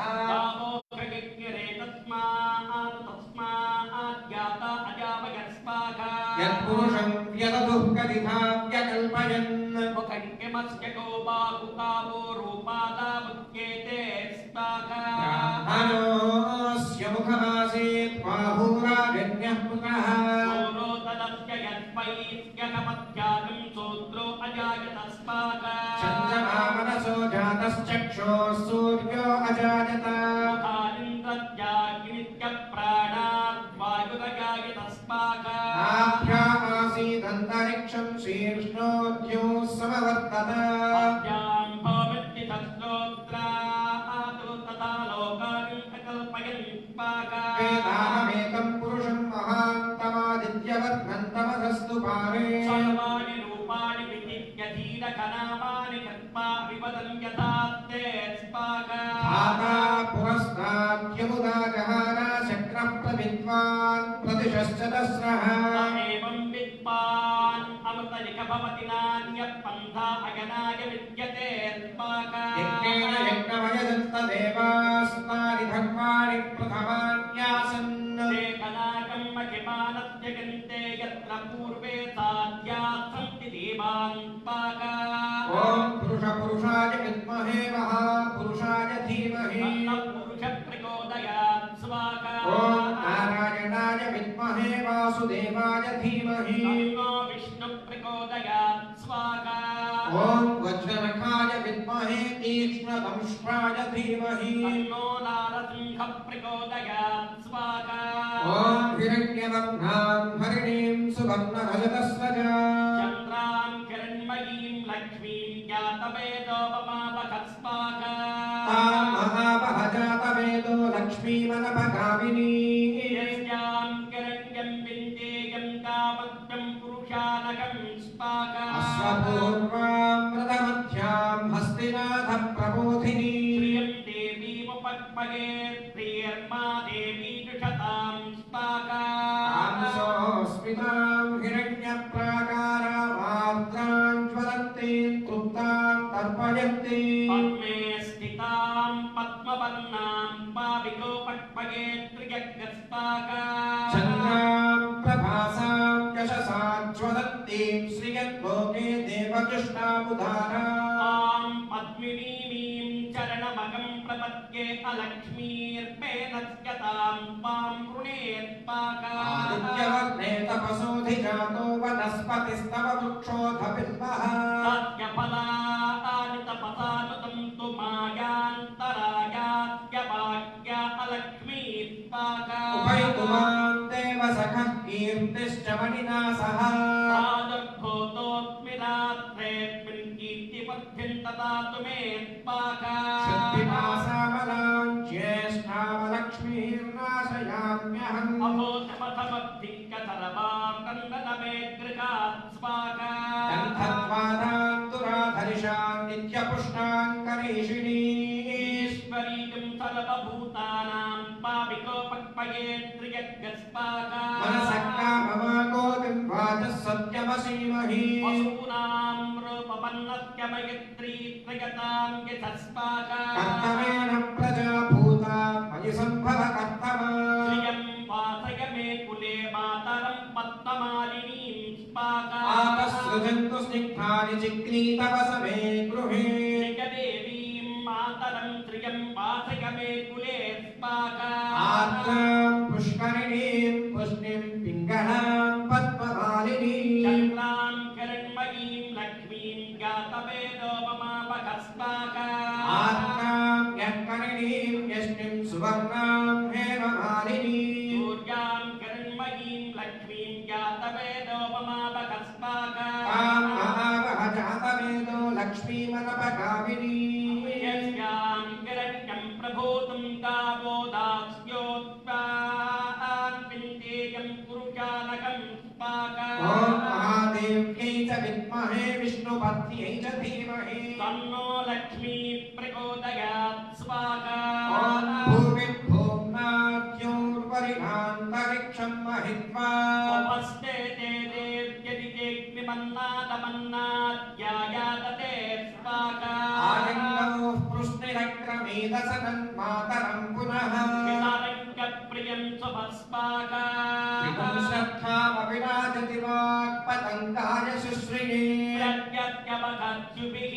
A: यत्पुरुषं व्यदधुः कलिधा व्यकल्पयन् ब्राह्मणोऽस्य मुखमासीत् बाहुराजन्यः पुत्रः चन्द्रमा मनसो जातश्चक्षुः सूर्यो अजायत आभ्या आसीदन्तरिक्षं शीर्ष्णोद्योः समवर्तत वेदाहमेकं पुरुषं महान्तमादित्यवर्धन्तमधस्तु पारे धाता पुरस्ताद्यमुदा जहार शक्रः प्रविद्वान् प्रतिशश्चतस्रः यज्ञेन यज्ञमयजन्त देवास्तानि धर्माणि प्रथमान्यासन् ॐ पुरुषाय विद्महे महापुरुषाय धीमहि ॐ नारायणाय विद्महे वासुदेवाय धीमहि ॐ वज्रनखाय विद्महे तीक्ष्णदंष्ट्राय धीमहि ॐ हिरण्यवर्णां हरिणीं सुवर्णरजतस्रजा तां महावहजातवेदो लक्ष्मीमनपगामिनी अश्वपूर्वां व्रतमध्यां हस्तिनाथः प्रबोधिनी स्मितां हिरण्यप्राकारामार्द्रां ज्वलन्तीं तृप्तां तर्पयन्ति चन्द्रां प्रभासां यशसा ज्वलन्तीं श्रियन्लोके देवकृष्णामुदारां आदित्यवर्णे तपसोऽधिजातो वनस्पतिस्तव वृक्षोऽधपिल्मः उपैतुमां देव सखः कीर्तिश्च मणिना सह श्रुतिमासामलां ज्येष्ठावलक्ष्मीर्नाशयाम्यहम् गन्धद्वारां दुराधरिषां नित्यपुष्टां करीषिणीश्वरीं मनसः काममागोतिं वाचः सत्यमसीमहि कर्तमेन प्रजा भूता मयि सम्भव कर्तमा आतसृजन्तु स्निग्धानि चिक्रीतवसमे गृहे आर्द्रां पुष्करिणीं पुष्णिं पिङ्गलां पद्ममालिनीं आत्मां यत्करणीं यष्टिं सुवर्णां हेममालिनीं
B: सूर्यां किरण्मयीं लक्ष्मीं जातवेदोपमापकस्माकां
A: तां महावह जातवेदो लक्ष्मीमनपगामिनीं
B: यस्यां किरण्यं प्रभूतं तावोदास्योत्पान् विन्देयं कुरुचानकं स्माकां
A: ॐ महादेव्यै च विद्महे विष्णुपत्न्यै च धीमहि
B: तन्नो लक्ष्मी प्रचोदयात् स्वाकां
A: ॐ भूमिर्भुवनाद्योर्वरिणान्तरिक्षं महित्वा
B: उपस्थे ते देव्यदिदेग्निमन्नादमन्नाद्यायातते स्वाकां
A: आलिङ्गनोः पृष्णिरक्रमेदसनं मातरं पुनः
B: वितारङ्गप्रियं स्वभस्माकां
A: श्रद्धामपि राजति वाक्पतङ्गाय शुश्रिये
B: प्रत्यत्यवगत्युभिः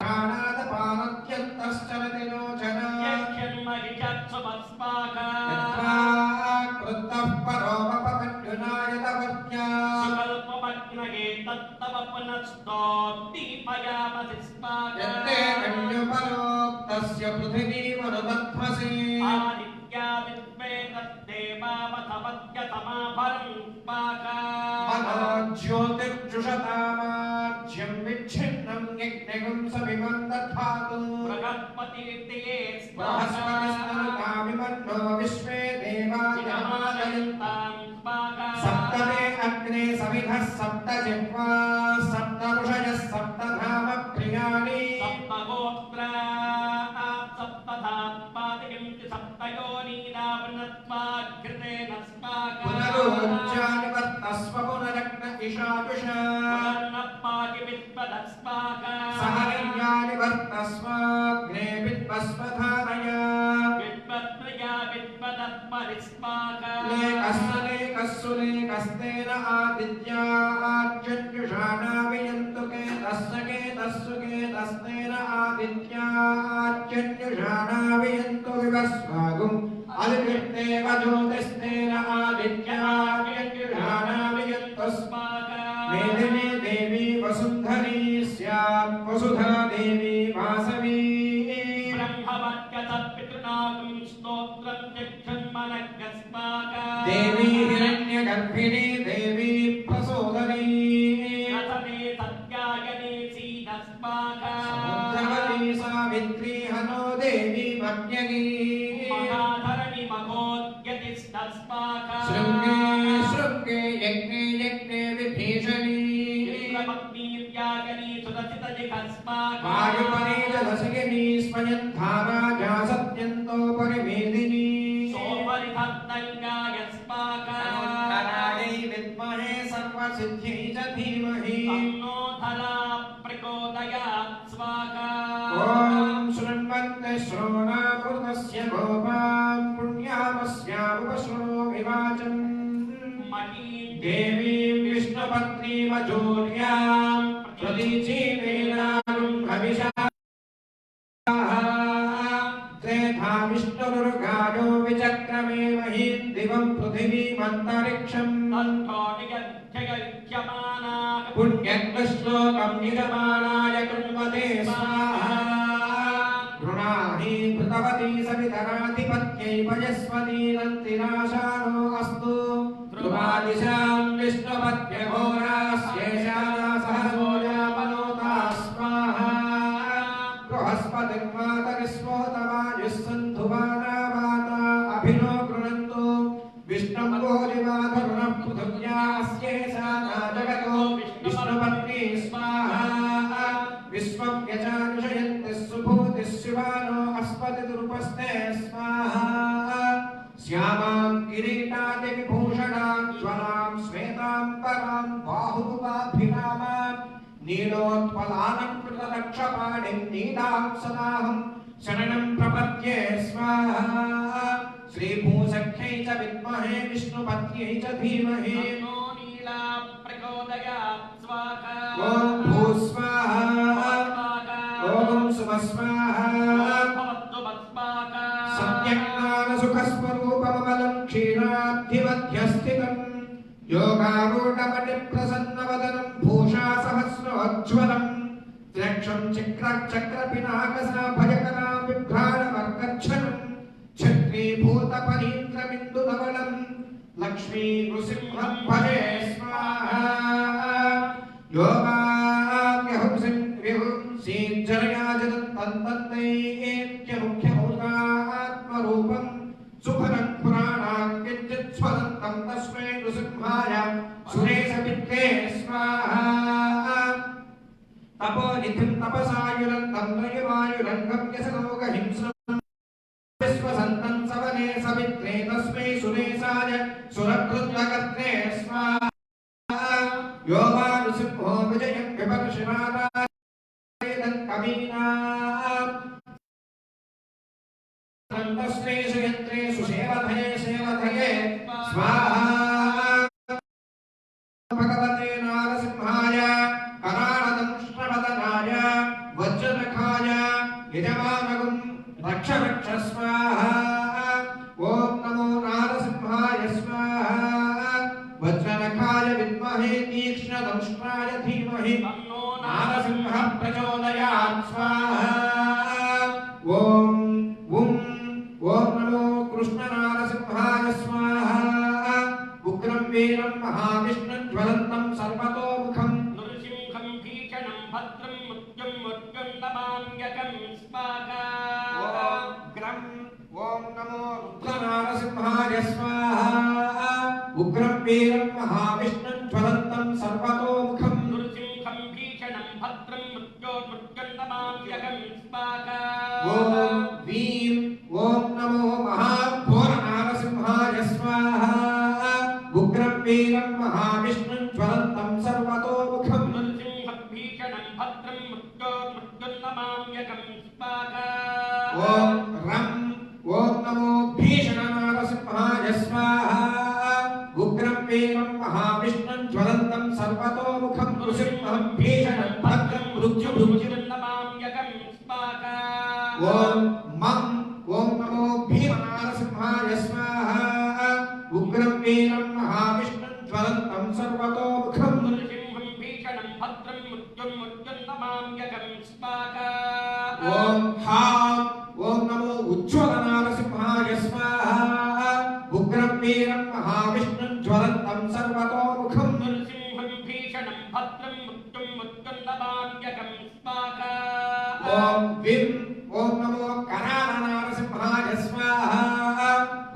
A: प्राणादपानत्यन्तश्चरति लोचन
B: यक्षन्महिषत् स्वभस्माकां
A: यत्त्वा क्रुद्धः परोपपमन्युनायतवर्त्या
B: सुकल्पमग्नये तत्तव पुनस्तोद्दीपयामसि स्माकां
A: यत्ते कन्युपरोक्तस्य पृथिवीमनुदध्वसे
B: आदित्या विद्वे तद्देवावतमद्यतमाभरं स्माकां
A: मनोज्योतिर्जुषतामाज्यं विच्छिन्नं यज्ञगं सविमं दधातु
B: बृहस्पतिर्दये
A: बृहस्पतिस्तनुतामिमन्नो विश्वे देवायमादयन्तां
B: स्माकां
A: सप्तमे अग्ने समिधः सप्त जिह्वा सप्त ऋषयः सप्तधाम प्रियाणि
B: सप्तगोत्रा सप्तधात्पादिकं च सप्तयोनीनावृणत्वाघृतेन स्माकां
A: पुनरुज्जानि वर्तस्व पुनरग्न इषाजुषा
B: पुनर्नपाकि विद्वदस्माकां
A: सहर्यानि वर्तस्वाग्ने विद्वस्वधारया
B: विद्वत्त्रया विद्वदत्परिस्माकां
A: लेकस्तेन आदित्याच्युषाणावियन्तु केतस्तेन आदित्याच्युषाणावियन्तु विवस्वागुम् अलिकृत्येव ज्योतिस्तेन आदित्याच्युषाणावियन्तु मेदिनी देवी वसुन्धरी स्यात् वसुधा देवी वासवी
B: ब्रह्मवत्यसत्पितृनागं स्तोत्रं जक्षन्मनग्स्माकां
A: देवी हिरण्यगर्भिणी देवी प्रसोदरी
B: रसने सत्यायने सीदस्माकां
A: समुद्रवती सावित्री हनो देवी मन्यगी
B: महाधरणि महोद्यतिस्तस्माकां
A: शृङ्गे शृङ्गे यज्ञे विभीषणी
B: इंद्रपत्नीर्यागनी सुरसितजिघस्माकां
A: वायुपरीजलसिगिनी स्वयन्धारा जासत्यन्तो परिवेदिनी
B: सोपरिधत्तङ्गाय स्माकां
A: धरायै विद्महे सर्वसिद्ध्यै च धीमहि
B: तन्नो धरा प्रचोदयात् स्वाकां
A: ॐ शृण्वन्ते श्रोणामृतस्य गोपां पुण्यामस्यामुपशृणोमि वाचम्
B: महीं
A: देवीं विष्णुपत्नीमजूर्यां प्रतीचीमेनागुं हविषा त्रेधा विष्णुरुर्गायो विचक्रमे महीं दिवं पृथिवीमन्तरिक्षम्
B: तन्थोनियध्ययज्यमानाः
A: पुण्यग्श्लोकं निगमानाय कृण्वते स्वाहा गृणाहि भृतवती सवितराधिपत्यै वयस्वती नन्तिनाशानो अस्तु ध्रुवादिशां विष्णुपत्यघोरास्येषासहसो यामनोता स्वाहा बृहस्पतिर्मातरिस्वोतवायुः सन्धुवाना माता अभिनो गृणन्तु विष्णुं भोजिमाधुर्नः पृथिव्यास्येषा जगतो विष्णुपत्नी स्वाहा विश्वं यजानुषयन्ति सुभूतिः शिवानो अस्पतिरुपस्ते स्वाहा श्यामां किरीटादिविभूषणां ज्वलां श्वेतां परां बाहुवाभिरामां नीलोत्पलानं कृतलक्षपाणिं नीलां सदाहं शरणं प्रपद्ये स्वाहा श्रीभूसख्यै च विद्महे विष्णुपत्न्यै च धीमहि
B: तन्नो नीला प्रचोदयात् स्वाहा
A: ॐ भूस्वाहा ॐ सुमस्वाहा
B: भवतु भस्माकां
A: सत्यज्ञानसुखस्वरूपममलं क्षीणाब्धिमध्यस्थितं योगारूढमणिप्रसन्नवदनं भूषा सहस्र कमलोज्ज्वलम् त्र्यक्षं चक्रपिनाकसाभयकरा बिभ्राणवर्गच्छनम् छत्रीभूतपरीन्द्रबिन्दुधवलम् लक्ष्मी नृसिंहं भजे स्वाहा योगाम्यहुंसिं विहुंसीज्जनयाजतन्तन्नैत्यमुख्यभूतात्मरूपं सुफलं पुराणां किञ्चित्स्वदन्तं तस्मै नृसिंहाय सुरेशपित्रे स्वाहा तपोनिधिं तपसायुरन्तं नयवायुरङ्गं यशलोकहिंस्रम् विश्वसन्तं सवने सवित्रे तस्मै सुरेशाय सुरकृत्वकर्त्रे स्वाहा योगानुसिंहो विजयं विपर्षिणादायदं कवीनां तस्मै सुयन्त्रे सुसेवधये सेवधये स्वाहा भगवते नारसिंहाय कराळदंष्ट्रवदनाय वज्रनखाय यजमानगुं रक्ष रक्ष स्वाहा ॐ नमो नारसिंहाय स्वाहा वज्रनखाय विद्महे तीक्ष्णदंष्ट्राय धीमहि नारसिंहः प्रचोदयात् स्वाहा ॐ नमो कृष्णनारसिंहाय स्वाहा उग्रं वीरं महाविष्णुं ज्वलन्तं सर्वतोमुखं
B: नृसिंहं भीषणं भद्रं मृत्युं मृत्युं नमाम्यहं स्वाहा
A: ॐ नमो रुद्रनारसिंहाय स्वाहा उग्रं वीरं महाविष्णुं ज्वलन्तं सर्वतोमुखं
B: नृसिंहं भीषणं भद्रं मृत्युं मृत्युं नमाम्यहं स्वाहा
A: ॐ नमो महाघोरनारसिंहाय स्वाहा उग्रं वीरं महाविष्णुं ज्वलन्तं सर्वतोमुखं
B: नृसिंहं भीषणं भद्रं मृत्युं मृत्युं नमाम्यहं स्वाहा
A: ॐ नमो भीषणनारसिंहाय स्वाहा उग्रं वीरं महाविष्णुं ज्वलन्तं सर्वतोमुखं नृसिंहं भीषणं भद्रं मृत्युं
B: नमाम्यहं स्वाहा
A: ॐ नमो भीमनारसिंहाय स्वाहा उग्रं वीरं महाविष्णुं ज्वलन्तं सर्वतोमुखं
B: नृसिंहं भीषणं भद्रं मृत्युं मृत्युं नमाम्यहं स्वाहा
A: ॐ नमो उज्ज्वलनारसिंहाय स्वाहा उग्रं वीरं महाविष्णुं ज्वलन्तं सर्वतोमुखं
B: नृसिंहं भीषणं भद्रं मृत्युं मृत्युं नमाम्यहं स्वाहा
A: ॐ नमो करालनारसिंहाय स्वाहा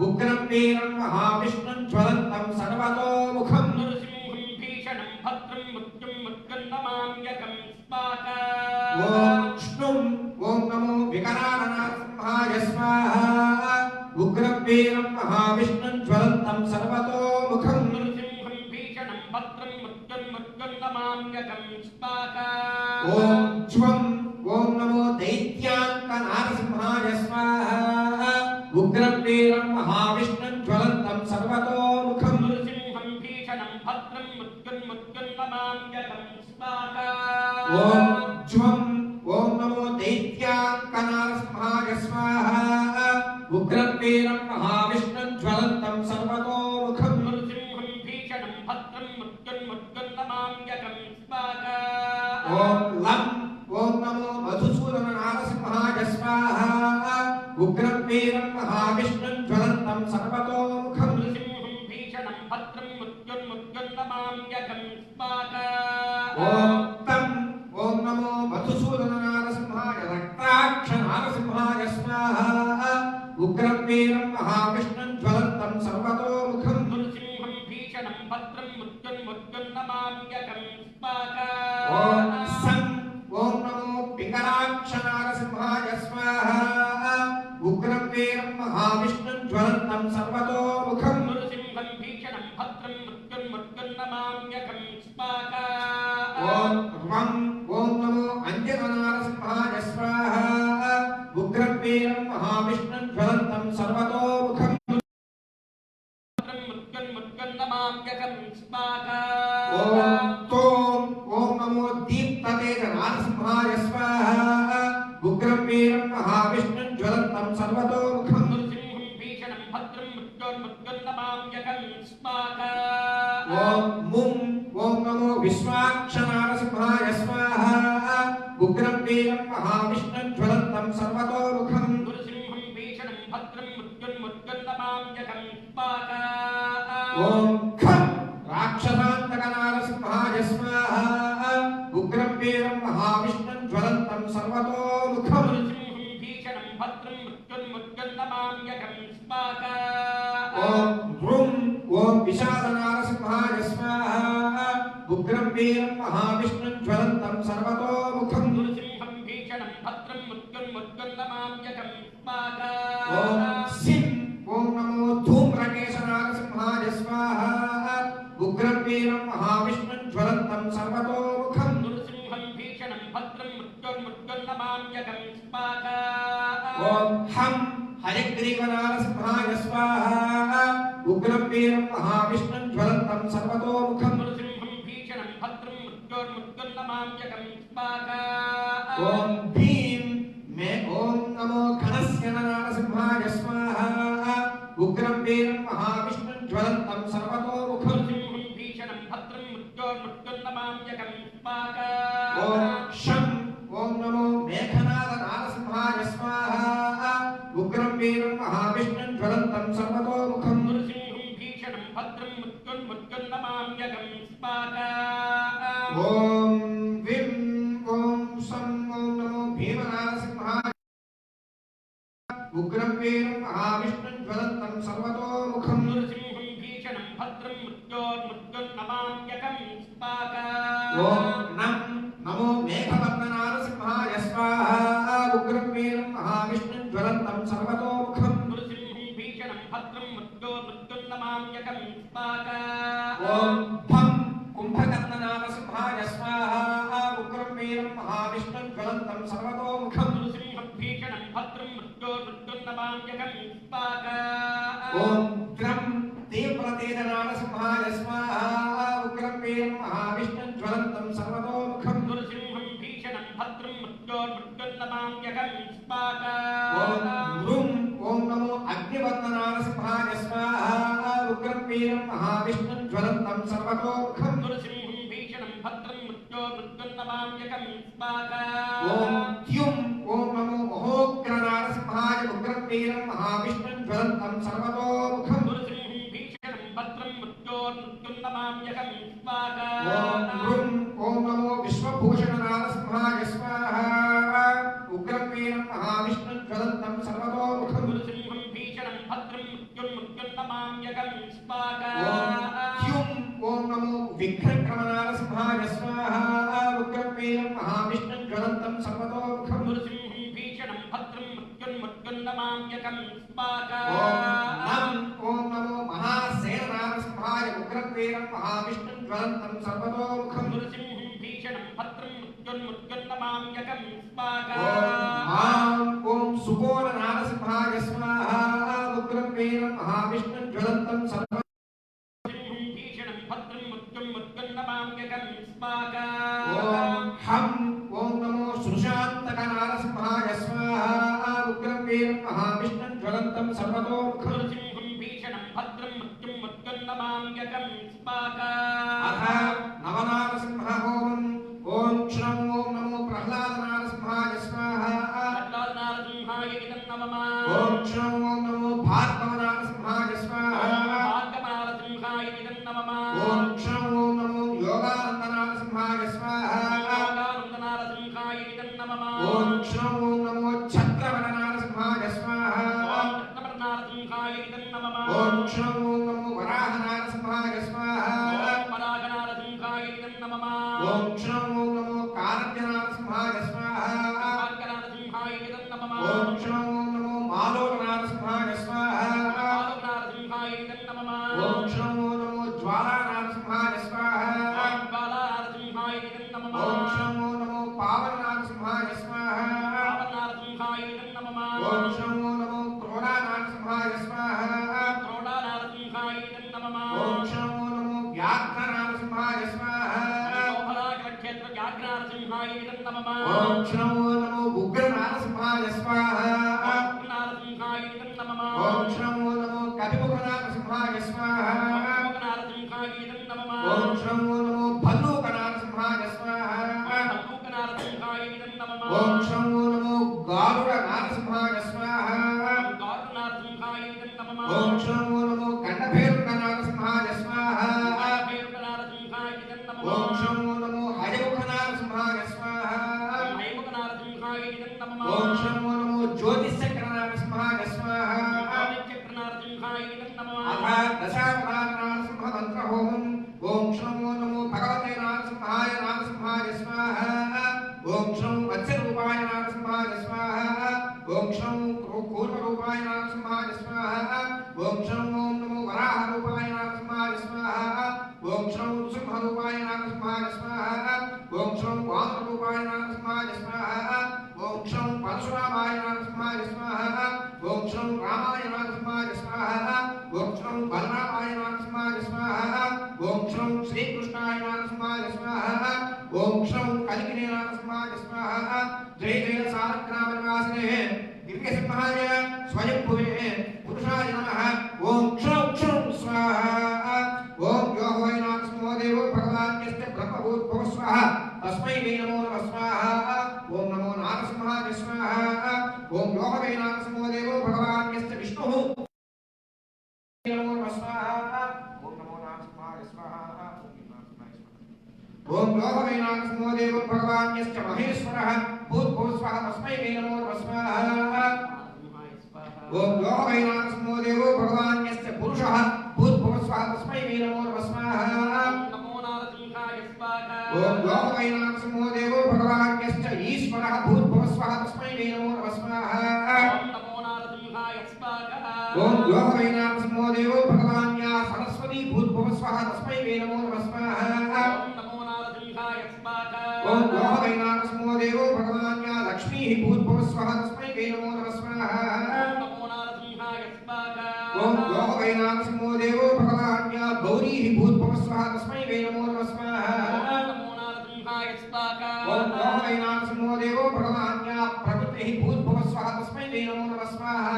A: उग्रं वीरं महाविष्णुं ज्वलन्तं सर्वतोमुखं
B: नृसिंहं भीषणं भद्रं मृत्युं मृत्युं नमाम्यहं स्वाहा
A: ॐ नमो विकरालनारसिंहाय स्वाहा उग्रं वीरं महाविष्णुं ज्वलन्तं सर्वतोमुखं
B: नृसिंहं भीषणं भद्रं मृत्युं मृत्युं नमाम्यहं स्वाहा
A: ॐ नमो दैत्याङ्कनारसिंहाय स्वाहा उग्रं वीरं महाविष्णुं ज्वलन्तं सर्वतोमुखं
B: नृसिंहं भीषणं भद्रं मृत्युं मृत्युं नमाम्यहं स्वाहा
A: ॐ नमो दैत्याङ्कनारसिंहाय स्वाहा उग्रं वीरं महाविष्णुं ज्वलन्तं सर्वतोमुखं
B: नृसिंहं भीषणं भद्रं मृत्युं मृत्युं नमाम्यहं स्वाहा
A: ॐ नमो मधुसूदननारसिंहाय स्वाहा उग्रं वीरं महाविष्णुं ज्वलन्तं सर्वतोमुखं
B: नृसिंहं भीषणं भद्रं मृत्युं मृत्युं नमाम्यहं स्वाहा
A: ॐ नमो मधुसूदननारसिंहाय रक्ताक्षनारसिंहाय स्वाहा उग्रं वीरं महाविष्णुं ज्वलन्तं सर्वतोमुखं
B: नृसिंहं भीषणं भद्रं मृत्युं मृत्युं नमाम्यहं स्वाहा
A: ॐ नमो पिङ्गलाक्षनारसिंहाय स्वाहा उग्रं वीरं महाविष्णुं ज्वलन्तं सर्वतोमुखं
B: नृसिंहं भीषणं भद्रं मृत्युं मृत्युं नमाम्यहं स्वाहा
A: ॐ नमो अञ्जननारसिंहाय स्वाहा उग्रं वीरं महाविष्णुं ज्वलन्तं सर्वतोमुखं
B: मृत्युं मृत्युं नमाम्यहं स्वाहा
A: ॐ नमो दीप्ततेजनारसिंहाय स्वाहा उग्रं वीरं महाविष्णुं ज्वलन्तं सर्वतोमुखं
B: नृसिंहं भीषणं भद्रं मृत्युं मृत्युं नमाम्यहं स्वाहा
A: ॐ नमो विश्वाक्षनारसिंहाय स्वाहा सर्वतोमुखं
B: नृसिंहं भीषणं भद्रं मृत्युन्मुद्गन्नमाम्यकं स्वाहा
A: ॐ खं राक्षसान्तकनारसिंहाय स्वाहा उग्रं वीरं महाविष्णुं ज्वलन्तं सर्वतोमुखं
B: नृसिंहं भीषणं भद्रं मृत्युन्मुद्गन्नमाम्यकं स्वाहा
A: ॐ वृं ॐ विशालनारसिंहाय स्वाहा उग्रं वीरं महाविष्णुं ज्वलन्तं सर्वतोमुखं
B: नृसिंहं भीषणं भद्रं मृत्युन्मुद्गन्नमाम्यकं स्वाहा
A: ॐ सिं ॐ नमो धूम्रकेशनारसिंहाय स्वाहा उग्रं वीरं महाविष्णुं ज्वलन्तं सर्वतोमुखं
B: नृसिंहं भीषणं भद्रं मृत्युन्मुद्गन्नमाम्यकं स्वाहा
A: ॐ हं हयग्रीवनारसिंहाय स्वाहा उग्रं वीरं महाविष्णुं ज्वलन्तं सर्वतोमुखं
B: नृसिंहं भीषणं भद्रं मृत्युन्मुद्गन्नमाम्यकं स्वाहा
A: ॐ भीं मे ॐ नमो घनस्यननारसिंहाय स्वाहा उग्रं वीरं महाविष्णुं ज्वलन्तं सर्वतोमुखं
B: नृसिंहं भीषणं भद्रं मृत्युन्मुद्गन्नमाम्यकं स्वाहा
A: ॐ शं ॐ नमो मेघनादनारसिंहाय स्वाहा उग्रं वीरं महाविष्णुं ज्वलन्तं सर्वतोमुखं
B: नृसिंहं भीषणं भद्रं मृत्युन्मुद्गन्नमाम्यकं स्वाहा
A: ॐ विं ॐ सं ॐ नमो भीमनारसिंहाय उग्रं वीरं महाविष्णुं ज्वलन्तं सर्वतोमुखं
B: नृसिंहं भीषणं भद्रं मृत्युन्मुद्गन्नमाम्यकं स्वाहा
A: ॐ नं नमो मेघवर्णनारसिंहाय स्वाहा उग्रं वीरं महाविष्णुं ज्वलन्तं सर्वतोमुखं
B: नृसिंहं भीषणं भद्रं मृत्युन्नमाम्यकं स्वाहा
A: ॐ भं कुम्भकर्णनारसिंहाय स्वाहा उग्रं वीरं महाविष्णुं ज्वलन्तं सर्वतोमुखं
B: नृसिंहं भीषणं भद्रं मृत्युन्नमाम्यकं स्वाहा
A: ॐ द्रं तीव्रतेजनारसिंहाय स्वाहा उग्रं वीरं महाविष्णुं ज्वलन्तं सर्वतोमुखं
B: नृसिंहं भीषणं भद्रं मृत्युन्नमाम्यकं स्वाहा
A: ॐ नृं ॐ नमो अग्निवर्णनारसिंहाय स्वाहा उग्रं वीरं महाविष्णुं ज्वलन्तं सर्वतोमुखं
B: नृसिंहं भीषणं भद्रं मृत्युन्नमाम्यकं स्वाहा
A: ॐ द्युं ॐ नमो महोग्रनारसिंहाय उग्रं वीरं महाविष्णुं ज्वलन्तं सर्वतोमुखं
B: नृसिंहं भीषणं भद्रं मृत्युन्नमाम्यकं स्वाहा
A: ॐ नृं ॐ नमो विश्वभूषणनारसिंहाय स्वाहा उग्रं वीरं महाविष्णुं ज्वलन्तं सर्वतोमुखं
B: नृसिंहं भीषणं भद्रं मृत्युन्नमाम्यकं स्वाहा
A: ॐ द्युं ॐ नमो विघ्नक्रमनारसिंहाय स्वाहा उग्रं वीरं महाविष्णुं ज्वलन्तं सर्वतोमुखं
B: नृसिंहं भीषणं भद्रं मृत्युन्नमाम्यकं स्वाहा
A: ॐ नं ॐ नमो महासेननारसिंहाय उग्रं वीरं महाविष्णुं ज्वलन्तं सर्वतोमुखं
B: नृसिंहं भीषणं भद्रं मृत्युन्नमाम्यकं स्वाहा
A: ॐ मां ॐ सुकोणनारसिंहाय स्वाहा उग्रं वीरं महाविष्णुं ज्वलन्तं
B: नृसिंहं भीषणं भद्रं मृत्युन्नमाम्यकं स्वाहा
A: ॐ हं ॐ नमो श्रुशान्तकनारसिंहाय स्वाहा उग्रं वीरं महाविष्णुं ज्वलन्तं सर्वतोमुखं
B: नृसिंहं भीषणं भद्रं मृत्युन्नमाम्यकं स्वाहा
A: अथ नवनारसिंह होमम् ॐ क्षणं ॐ नमो प्रह्लादनारसिंहाय स्वाहा
B: प्रह्लादनारसिंहाय इदं नमः
A: ॐ क्षणं ॐ नमो भार्गवनारसिंहाय स्वाहा
B: भार्गवनारसिंहाय इदं नमः
A: ॐ क्षणं ॐ नमो योगानन्दनारसिंहाय स्वाहा
B: योगानन्दनारसिंहाय इदं नमः
A: ॐ क्षणं ॐ नमो छत्रवरनारसिंहाय स्वाहा
B: छत्रवर्णनारसिंहाय इदं नमः
A: ॐ क्षणं ॐ नमो वराहनारसिंहाय स्वाहा
B: परागनारसिंहाय इदं नमः
A: ॐ क्षणं ॐ नमो कारज्ञनारसिंहाय स्वाहा
B: कारज्ञनारसिंहाय इदं नमः
A: ॐ क्षणं ॐ नमो मालोकनारसिंहाय स्वाहा
B: मालोकनारसिंहाय इदं नमः
A: ॐ क्षणं ॐ नमो ज्वालानारसिंहाय स्वाहा
B: ज्वालानारसिंहाय इदं नमः
A: ॐ क्षणं ॐ नमो पावननारसिंहाय स्वाहा
B: पावननारसिंहाय इदं नमः
A: ॐ क्षणं ॐ नमो क्रोडानारसिंहाय स्वाहा
B: क्रोडानारसिंहाय इदं नमः
A: ॐ क्षणं ॐ नमो व्याघ्रनारसिंहाय स्वाहा
B: व्याघ्रनारसिंहाय इदं नमः
A: ॐ क्षणं ॐ नमो उग्रनारसिंहाय स्वाहा
B: नारसिंहाय इदं नमः
A: ॐ क्षणं ॐ नमो कविमुखनारसिंहाय स्वाहा
B: नारसिंहाय इदं नमः
A: ॐ क्षणं ॐ नमो भल्लूकनारसिंहाय स्वाहा
B: नारसिंहाय इदं नमः
A: ॐ क्षणं ॐ नमो गारुडनारसिंहाय नारसिंहाय स्वाहा
B: ब्रह्मैमुखनारसिंहाय नमः
A: ओम नमो नमो ज्योतिश्चक्र नारसिंहाय स्वाहा
B: चक्र नारसिंहाय नमः
A: अथ दशावतार नारसिंह मंत्र होमम् ओम नमो नमो भगवते नारसिंहाय स्वाहा ओम वत्सरूपाय नारसिंहाय स्वाहा ओम कूर्मरूपाय नारसिंहाय स्वाहा ओम नमो वराहरूपाय नारसिंहाय स्वाहा ओम सिंहरूपाय नारसिंहाय स्वाहा ओम वामनरूपाय नारसिंहाय स्वाहा ओम परशुरामाय नारसिंहाय स्वाहा ओम रामाय नारसिंहाय स्वाहा ओम बलरामाय नारसिंहाय स्वाहा ओम श्रीकृष्णाय नारसिंहाय स्वाहा ओम कलिकिने नारसिंहाय स्वाहा जय जय सालग्राम निवासिने दिव्य सिंहाय स्वयंभुवे पुरुषाय नमः ओम स्वाहा ओम यो वै नारसिंहो देवो भगवान् यस्य ब्रह्मभूतो स्वाहा तस्मै वै नमो नमः स्वाहा ओम नमो नारसिंहाय स्वाहा ओम यो वै नारसिंहो देवो भगवान् यस्य विष्णुः नमो नमः स्वाहा ओम नमो नारसिंहाय स्वाहा ओम यो वै नारसिंहो देवो भगवान् यस्य महेश्वरः भूतभुवः स्वाहा तस्मै वै नमो नमः स्वाहा ओम यो वै नारसिंहो देवो भगवान् यस्य पुरुषः भूतभुवः स्वाहा तस्मै वै नमो नमः स्वाहा
B: नमो नारसिंहाय स्वाहा
A: ओम यो वै नारसिंहो देवो भगवान् यस्य ईश्वरः भूतभुवः स्वाहा तस्मै वै नमो नमः स्वाहा
B: नमो नारसिंहाय स्वाहा
A: ओम यो वै नारसिंहो देवो भगवान् या सरस्वती भूतभुवः स्वाहा तस्मै वै नमो नमः स्वाहा
B: नमो नारसिंहाय स्वाहा
A: ओम यो वै नारसिंहो देवो भगवान् या लक्ष्मीः भूतभुवः स्वाहा तस्मै वै नमो नमः स्वाहा
B: नमो नारसिंहाय स्वाहा
A: ओम यो वै नारसिंहो देवो भगवान् या गौरीः भूतभुवः स्वाहा तस्मै वै नमो नमः स्वाहा
B: नमो नारसिंहाय स्वाहा
A: ओम यो वै नारसिंहो देवो भगवान् या प्रकृतिः भूतभुवः स्वाहा तस्मै वै नमो नमः स्वाहा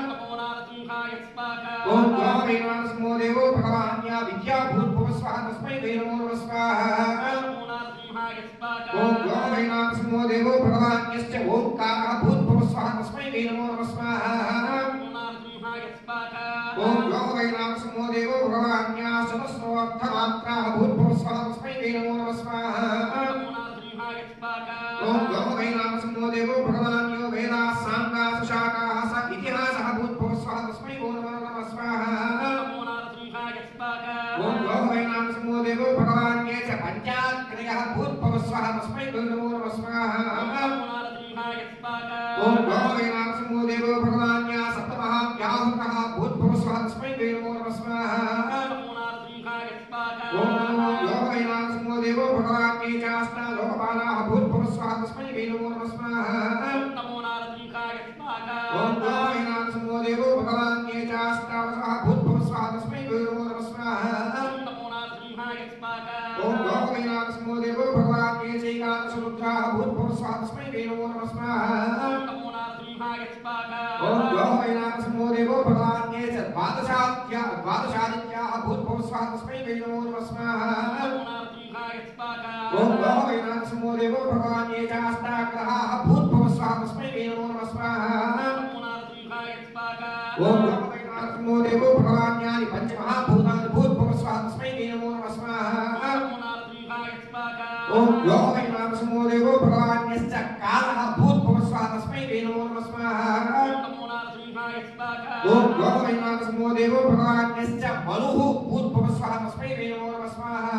B: नमो नारसिंहाय स्वाहा
A: ओम यो वै नारसिंहो देवो भगवान् या विद्या भूतभुवः स्वाहा तस्मै वै नमो नमः स्वाहा
B: नमो नारसिंहाय स्वाहा
A: ओम यो वै नारसिंहो देवो भगवान् यस्य ओंकारः भूतभुवः स्वाहा तस्मै वै नमो नमः स्वाहा
B: नमो नारसिंहाय स्वाहा
A: ओम यो वै नारसिंहो देवो भगवान् या सहस्रार्थमात्राः भूतभुवः स्वाहा तस्मै वै नमो नमः स्वाहा
B: नमो नारसिंहाय स्वाहा
A: ओम यो वै नारसिंहो देवो भगवान् यो वेदाः साङ्गाः शाखाः स इतिहासः भूतभुवः स्वाहा तस्मै वै नमो नमः स्वाहा
B: नमो नारसिंहाय स्वाहा
A: ओम यो वै नारसिंहो देवो भगवान् ये च पञ्चाग्रयः भूतभुवः स्वाहा तस्मै वै नमो नमः स्वाहा
B: नमो नारसिंहाय स्वाहा
A: ओम यो वै नारसिंहो देवो भगवान् या सप्तमहाव्याहुतः भूतभुवः स्वाहा तस्मै वै नमो नमः स्वाहा
B: नमो नारसिंहाय स्वाहा
A: ओम यो वै नारसिंहो देवो भगवान् ये च अष्टालोकपालाः भूतभुवः स्वाहा तस्मै वै नमो नमः स्वाहा
B: नमो नारसिंहाय स्वाहा
A: ओम यो वै नारसिंहो देवो भगवान् ये च अष्टावसः भूतभुवः स्वाहा तस्मै वै नमो नमः स्वाहा
B: नमो नारसिंहाय स्वाहा
A: ओम यो वै नारसिंहो देवो भगवान् ये च एकादश रुद्राः भूतभुवः स्वाहा तस्मै वै नमो नमः स्वाहा
B: नमो नारसिंहाय स्वाहा
A: ओम यो वै नारसिंहो देवो भगवान् ये च द्वादशादित्याः भूतभुवः स्वाहा तस्मै वै नमो नमः स्वाहा
B: नमो नारसिंहाय स्वाहा
A: ओम यो वै नारसिंहो देवो भगवान् ये च अष्टाग्रहाः भूतभुवः स्वाहा तस्मै वै नमो नमः स्वाहा
B: नमो नारसिंहाय स्वाहा
A: ओम यो वै नारसिंहो देवो भगवान् यानि पंचमहाभूतानि भूतभुवः स्वाहा तस्मै वै नमो नमः स्वाहा
B: नमो नारसिंहाय स्वाहा
A: ओम यो वै नारसिंहो देवो भगवान् यश्च कालः भूतभुवः स्वाहा तस्मै वै नमो नमः स्वाहा
B: नमो नारसिंहाय स्वाहा
A: ओम यो वै नारसिंहो देवो भगवान् यश्च मनुः भूतभुवः स्वाहा तस्मै वै नमो नमः स्वाहा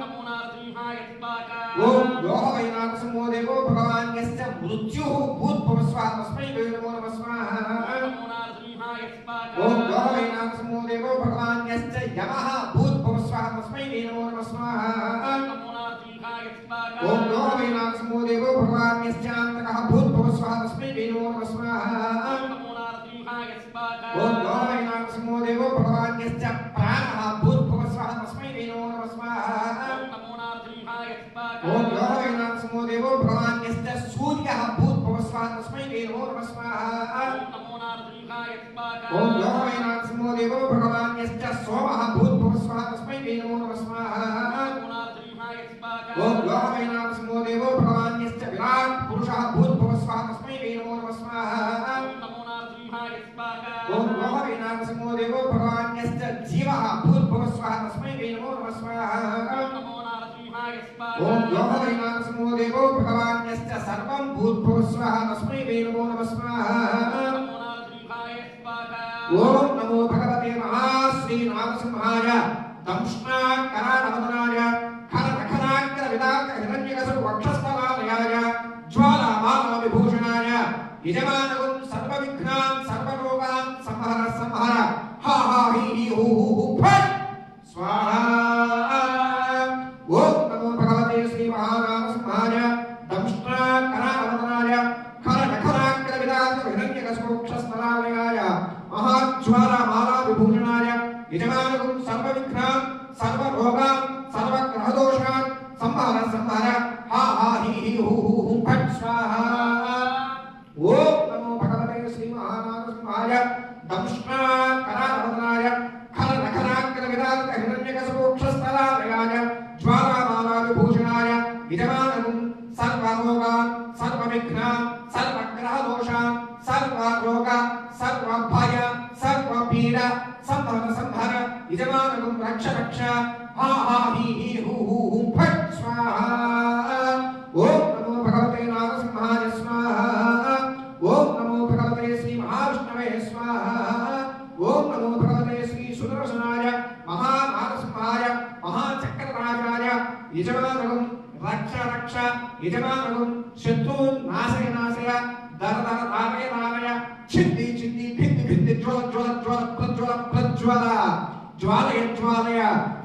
B: नमो नारसिंहाय स्वाहा
A: ओम यो वै नारसिंहो देवो भगवान् यश्च मृत्युः भूतभुवः स्वाहा तस्मै वै नमो नमः स्वाहा
B: नमो नारसिंहाय स्वाहा
A: ओम यो वै नारसिंहो देवो भगवान् यश्च यमः भूतभुवः स्वाहा तस्मै वै नमो नमः स्वाहा
B: नमो नारसिंहाय स्वाहा
A: ओम यो वै नारसिंहो देवो भगवान् यश्चान्तकः भूतभुवः स्वाहा तस्मै वै नमो नमः स्वाहा
B: नमो नारसिंहाय स्वाहा
A: ओम यो वै नारसिंहो देवो भगवान् यश्च प्राणः भूतभुवः स्वाहा तस्मै वै नमो नमः स्वाहा
B: नमो नारसिंहाय स्वाहा
A: ओम यो वै नारसिंहो देवो भगवान् यश्च सूर्यः भूतभुवः स्वाहा तस्मै वै नमो नमः स्वाहा
B: नमो नारसिंहाय स्वाहा
A: ओम यो वै नारसिंहो देवो भगवान् यश्च सोमः भूतभुवः स्वाहा तस्मै वै नमो नमः स्वाहा
B: नमो नारसिंहाय स्वाहा
A: ओम यो वै नारसिंहो देवो भगवान् यश्च विराट पुरुषः भूतभुवः स्वाहा तस्मै वै नमो नमः स्वाहा
B: नमो नारसिंहाय स्वाहा
A: ओम यो वै नारसिंहो देवो भगवान् यश्च जीवः भूतभुवः स्वाहा तस्मै वै नमो नमः स्वाहा
B: नमो नारसिंहाय स्वाहा
A: ओम यो वै नारसिंहो देवो भगवान् यस्य सर्वं भूर्भुवस्वः तस्मै वै नमो नमः स्वाहा ओम नमो भगवते महाश्री नारसिंहाय दंष्ट्राकरानवदनाय खरनखराग्र विदाग्र हिरण्यकशु वक्षस्थलालयाय ज्वालामालाविभूषणाय यजमानगुं सर्वविघ्नान् सर्वरोगान् संहर संहर हा हा ही ही हु हु हु फट् स्वाहा ओम नमो भगवते श्री महानारसिंहाय दंष्ट्राकरानवदनाय खरनखराग्र विदाग्र हिरण्यकशु वक्षस्थलालयाय महाज्वालामालाविभूषणाय यजमानगुं सर्वविघ्नान् सर्वरोगान् सर्वग्रहदोषान् संहर संहर हा हा ही ही हु हु हु फट् स्वाहा ओम नमो भगवते श्री महानारसिंहाय दंष्ट्राकरानवदनाय खरनखराग्र विदाग्र हिरण्यकशु वक्षस्थलालयाय ज्वालामालाविभूषणाय यजमानगुं सर्वरोगान् सर्वविघ्नान् सर्वग्रहदोषान् सर्वरोग सर्वभय सर्वपीडा संहर संहर यजमानगुं रक्ष रक्ष हा हा ही ही हु हु हु फट् स्वाहा ओम नमो भगवते नारसिंहाय स्वाहा ओम नमो भगवते श्री महाविष्णवे स्वाहा ओम नमो भगवते श्री सुदर्शनाय महानारसिंहाय महाचक्रराजाय यजमानगुं रक्ष रक्ष यजमानगुं शत्रून् नाशय नाशय दर दर दानय दानय छिन्दी छिन्दी भिन्नि भिन्नि ज्वल ज्वल ज्वल प्रज्वल प्रज्वल ज्वालय ज्वालय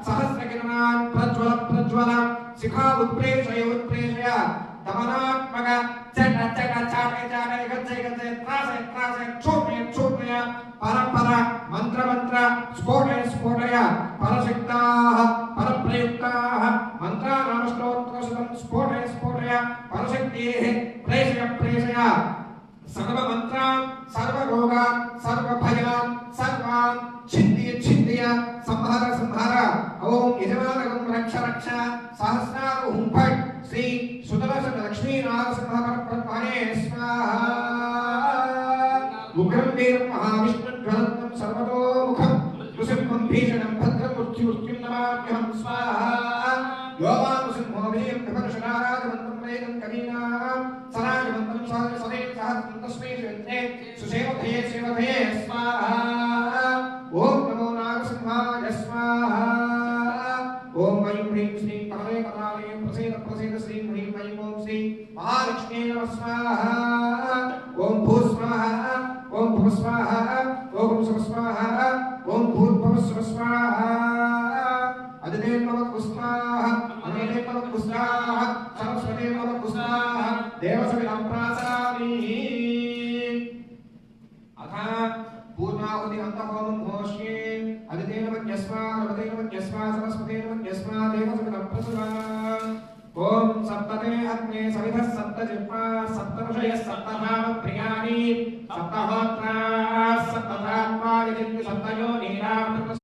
A: सहस्रकिरणान् प्रज्वल प्रज्वल शिखा उत्प्रेषय उत्प्रेषय दमनात्मक चट चट चाटय चाटय गच्छय गच्छय त्रासय त्रासय चूर्णय चूर्णय पर पर मंत्र मंत्र स्फोटय स्फोटय परशक्ताः परप्रयुक्ताः मंत्राणां स्तोत्रशतं स्फोटय स्फोटय परशक्तेः प्रेषय प्रेषय सर्वमन्त्रान् सर्वरोगान् सर्वभयान् सर्वान् छिन्दिय छिन्दिय संहर संहर ओम यजमानगुं रक्ष रक्ष सहस्रारु हुं फट् श्री सुदर्शन लक्ष्मी नारसिंह परब्रह्मणे स्वाहा उग्रं वीरं महाविष्णुं ज्वलन्तं सर्वतोमुखं नृसिंहं भीषणं भद्रं मृत्युं नमाम्यहं स्वाहा योवानुसिंहो वीरं विभर्षणाराजमन्तं प्रेतं कवीनां सराजमन्तं सदेव सहस्रं तस्मै श्रीन्ते सुसेवधये सेवधये स्वाहा ओम नमो नारसिंहाय स्वाहा ओम ऐं ह्रीं श्रीं परमे कपाले प्रसीद प्रसीद श्रीं ह्रीं ऐं ओम श्री महालक्ष्मी नमः स्वाहा ओम भूः स्वाहा ओम भुवः स्वाहा ओम स्वः स्वाहा ओम भूर्भुवः स्वाहा अदिते नमः स्वाहा अनिते नमः स्वाहा सरस्वती नमः स्वाहा देवसवितं प्रासामि अथ पूर्णाहुति अन्तहोमं घोष्ये अदिते नमः स्वाहा नमते नमः स्वाहा सरस्वती नमः स्वाहा देवसवितं प्रसुराम् ओम सप्तते अग्ने सविधः सप्तजिह्वा सप्तऋषयः सप्तधाम प्रियाणि सप्तहोत्राः सप्तधात्मा यजन्ति सप्तयोनीनामृतः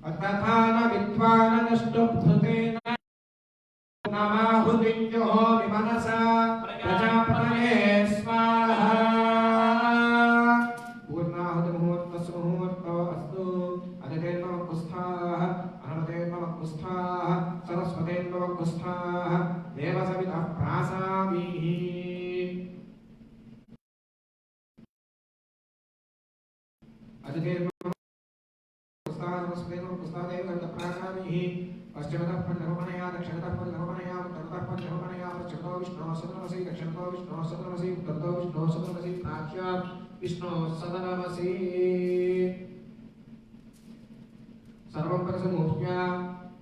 A: अतथान विद्वानदष्टुभृतेन नमाहुतिञ्जो विमनसा प्रजापतये स्वाहा पूर्णाहुतिमुहूर्तस्य मुहूर्तो अस्तु अदिते नमः कुस्थाः अनमते नमः कुस्थाः सरस्वते नमः कुस्थाः देवसवितः प्रासामीः अदिते पश्चिमतः फलभमनया दक्षिणतः फलभमनया उत्तरतः फलभमनया पश्चिमतो विष्णोः सदनमसि दक्षिणतो विष्णोः सदनमसि उत्तरतो विष्णोः सदनमसि प्राच्यात् विष्णोः सदनमसि सर्वं परसमुह्य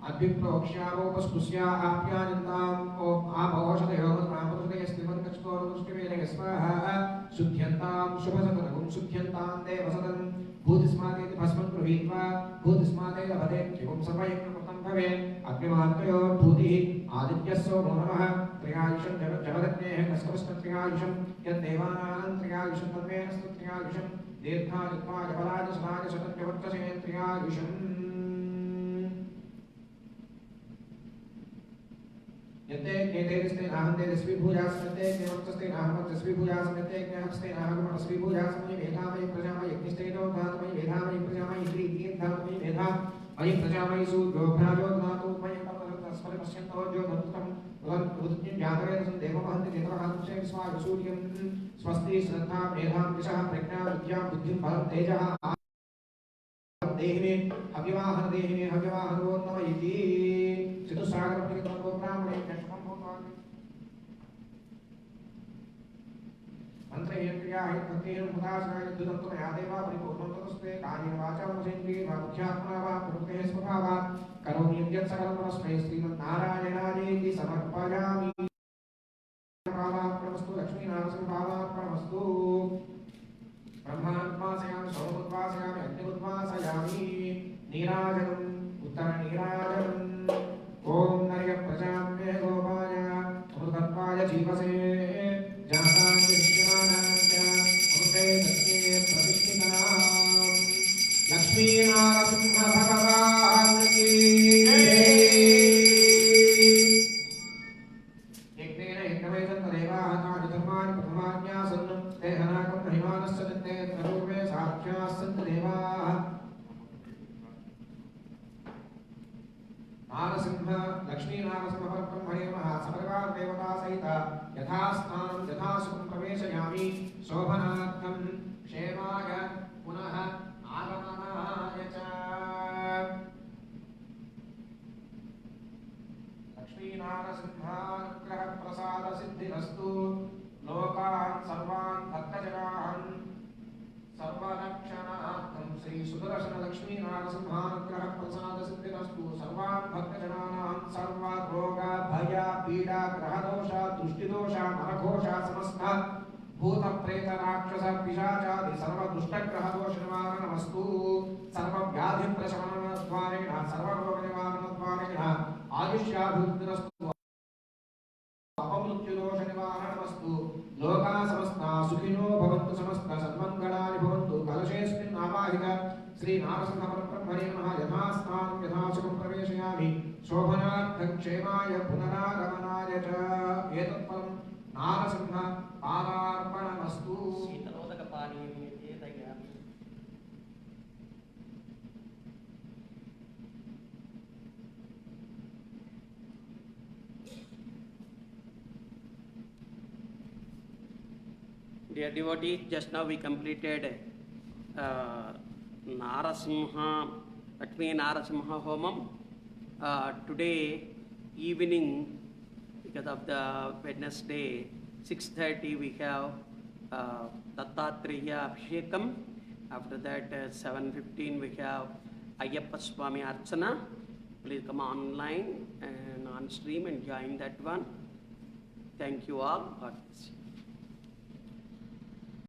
A: अद्विप्रोक्ष्यामोपस्पृश्य आप्यायन्ताम् ओम आभौषधयो रामदृष्टयस्तिमन्कचतोरदृष्टिवेदय स्वाहा शुद्ध्यन्तां शुभसदनं शुद्ध्यन्तां देवसदनं भूतिस्मादेति भस्मं गृहीत्वा भूतिस्मादे लभते एवं सर्वयज्ञकृतं भवेत् अग्निमात्रयोर्भूतिः आदित्यस्य नमः त्रियायुषं जगदग्नेः कस्कवस्तं त्रियायुषं यद्देवानां त्रियायुषं तन्मे अस्तु त्रियायुषं दीर्घायुत्वा जबलाय सदाय शतं प्रवर्तसे त्रियायुषम् यते केतेस्ते नाहन्ते दस्वी भूजासनते केवंतस्ते नाहमतस्वी भूजासनते ज्ञाहस्ते नाहमतस्वी भूजासनमयि वेदामयि प्रजामयि यज्ञस्तेनो धातमयि वेदामयि प्रजामयि श्री तीर्थामयि वेदा मयि प्रजामयि सूर्यो भ्राजो धातु मयि अमृतज्ञं व्याकरेण देवमहन्ति नेत्रहांशे विस्मासूर्यं स्वस्ति श्रद्धा मेधां दिशः प्रज्ञा विद्यां बुद्धिं बलं तेजः देहिने हव्यवाहन देहिने हव्यवाहनो नम इति चतुस्सागर प्रकृतो ब्राह्मणे दशमं भूतानि मंत्रेण क्रियाः भक्तेन मुदासाय दुदन्तो या देवा परिपूर्णं ततस्ते कायेन वाचा मनसेन्द्रियेण वा बुद्ध्यात्मना वा प्रकृतेः स्वभावात् करोमि यत् सकलं परस्मै श्रीमन्नारायणायेति समर्पयामि भावात्मनस्तु लक्ष्मीनारसिंहभावात्मनस्तु ब्रह्मात्मासयामि सोमोद्वासयामि अग्निमुद्वासयामि नीराजनम् उत्तरनीराजनम् ॐ नर्य प्रजाम्ये गोपाय अमृतत्वाय जीवसे जातांच विद्यमानांच अमृते सत्ये प्रतिष्ठिताम् लक्ष्मीनारसिंह भगवान् की नारसिंह लक्ष्मी नारसिंह परब्रह्मणे नमः समर्गा देवता सहित यथास्थानं यथासुखं प्रवेशयामि शोभनार्थं क्षेमाय पुनः आगमनाय च लक्ष्मी नारसिंहानुग्रह प्रसाद सिद्धिरस्तु लोकान् सर्वान् भक्तजनान् सर्वलक्षणार्थं श्री सुदर्शन लक्ष्मी नारसिंहानुग्रह प्रसाद सिद्धिरस्तु सर्वान् भक्तजनानां सर्वरोग भय पीडा ग्रहदोष दृष्टिदोष नरघोष समस्त भूत प्रेत राक्षस पिशाचादि सर्व दुष्ट ग्रहदोष निवारणमस्तु सर्व व्याधि प्रशमनद्वारेण सर्व रोग निवारणद्वारेण आयुष्याभिवृद्धिरस्तु अपमृत्युदोष निवारणमस्तु लोका समस्ता सुखिनो भवन्तु समस्त सन्मङ्गलानि भवन्तु कलशेऽस्मिन् आवाहित श्री नारसिंह परब्रह्मणे नमः यथास्थानं यथासुखं प्रवेशयामि शोभनार्थं क्षेमाय पुनरागमनाय च एतत्फलं नारसिंह पादार्पणमस्तु
B: शीतलोदकपानीयं निवेदयामि Dear devotees, just now we completed Narasimha, Lakshmi Narasimha Homam. Today evening, because of the Wednesday, 6:30 we have Dattatreya Abhishekam. After that, 7:15 we have Ayyappa Swami Archana. Please come online and on stream and join that one. Thank you all. God bless you.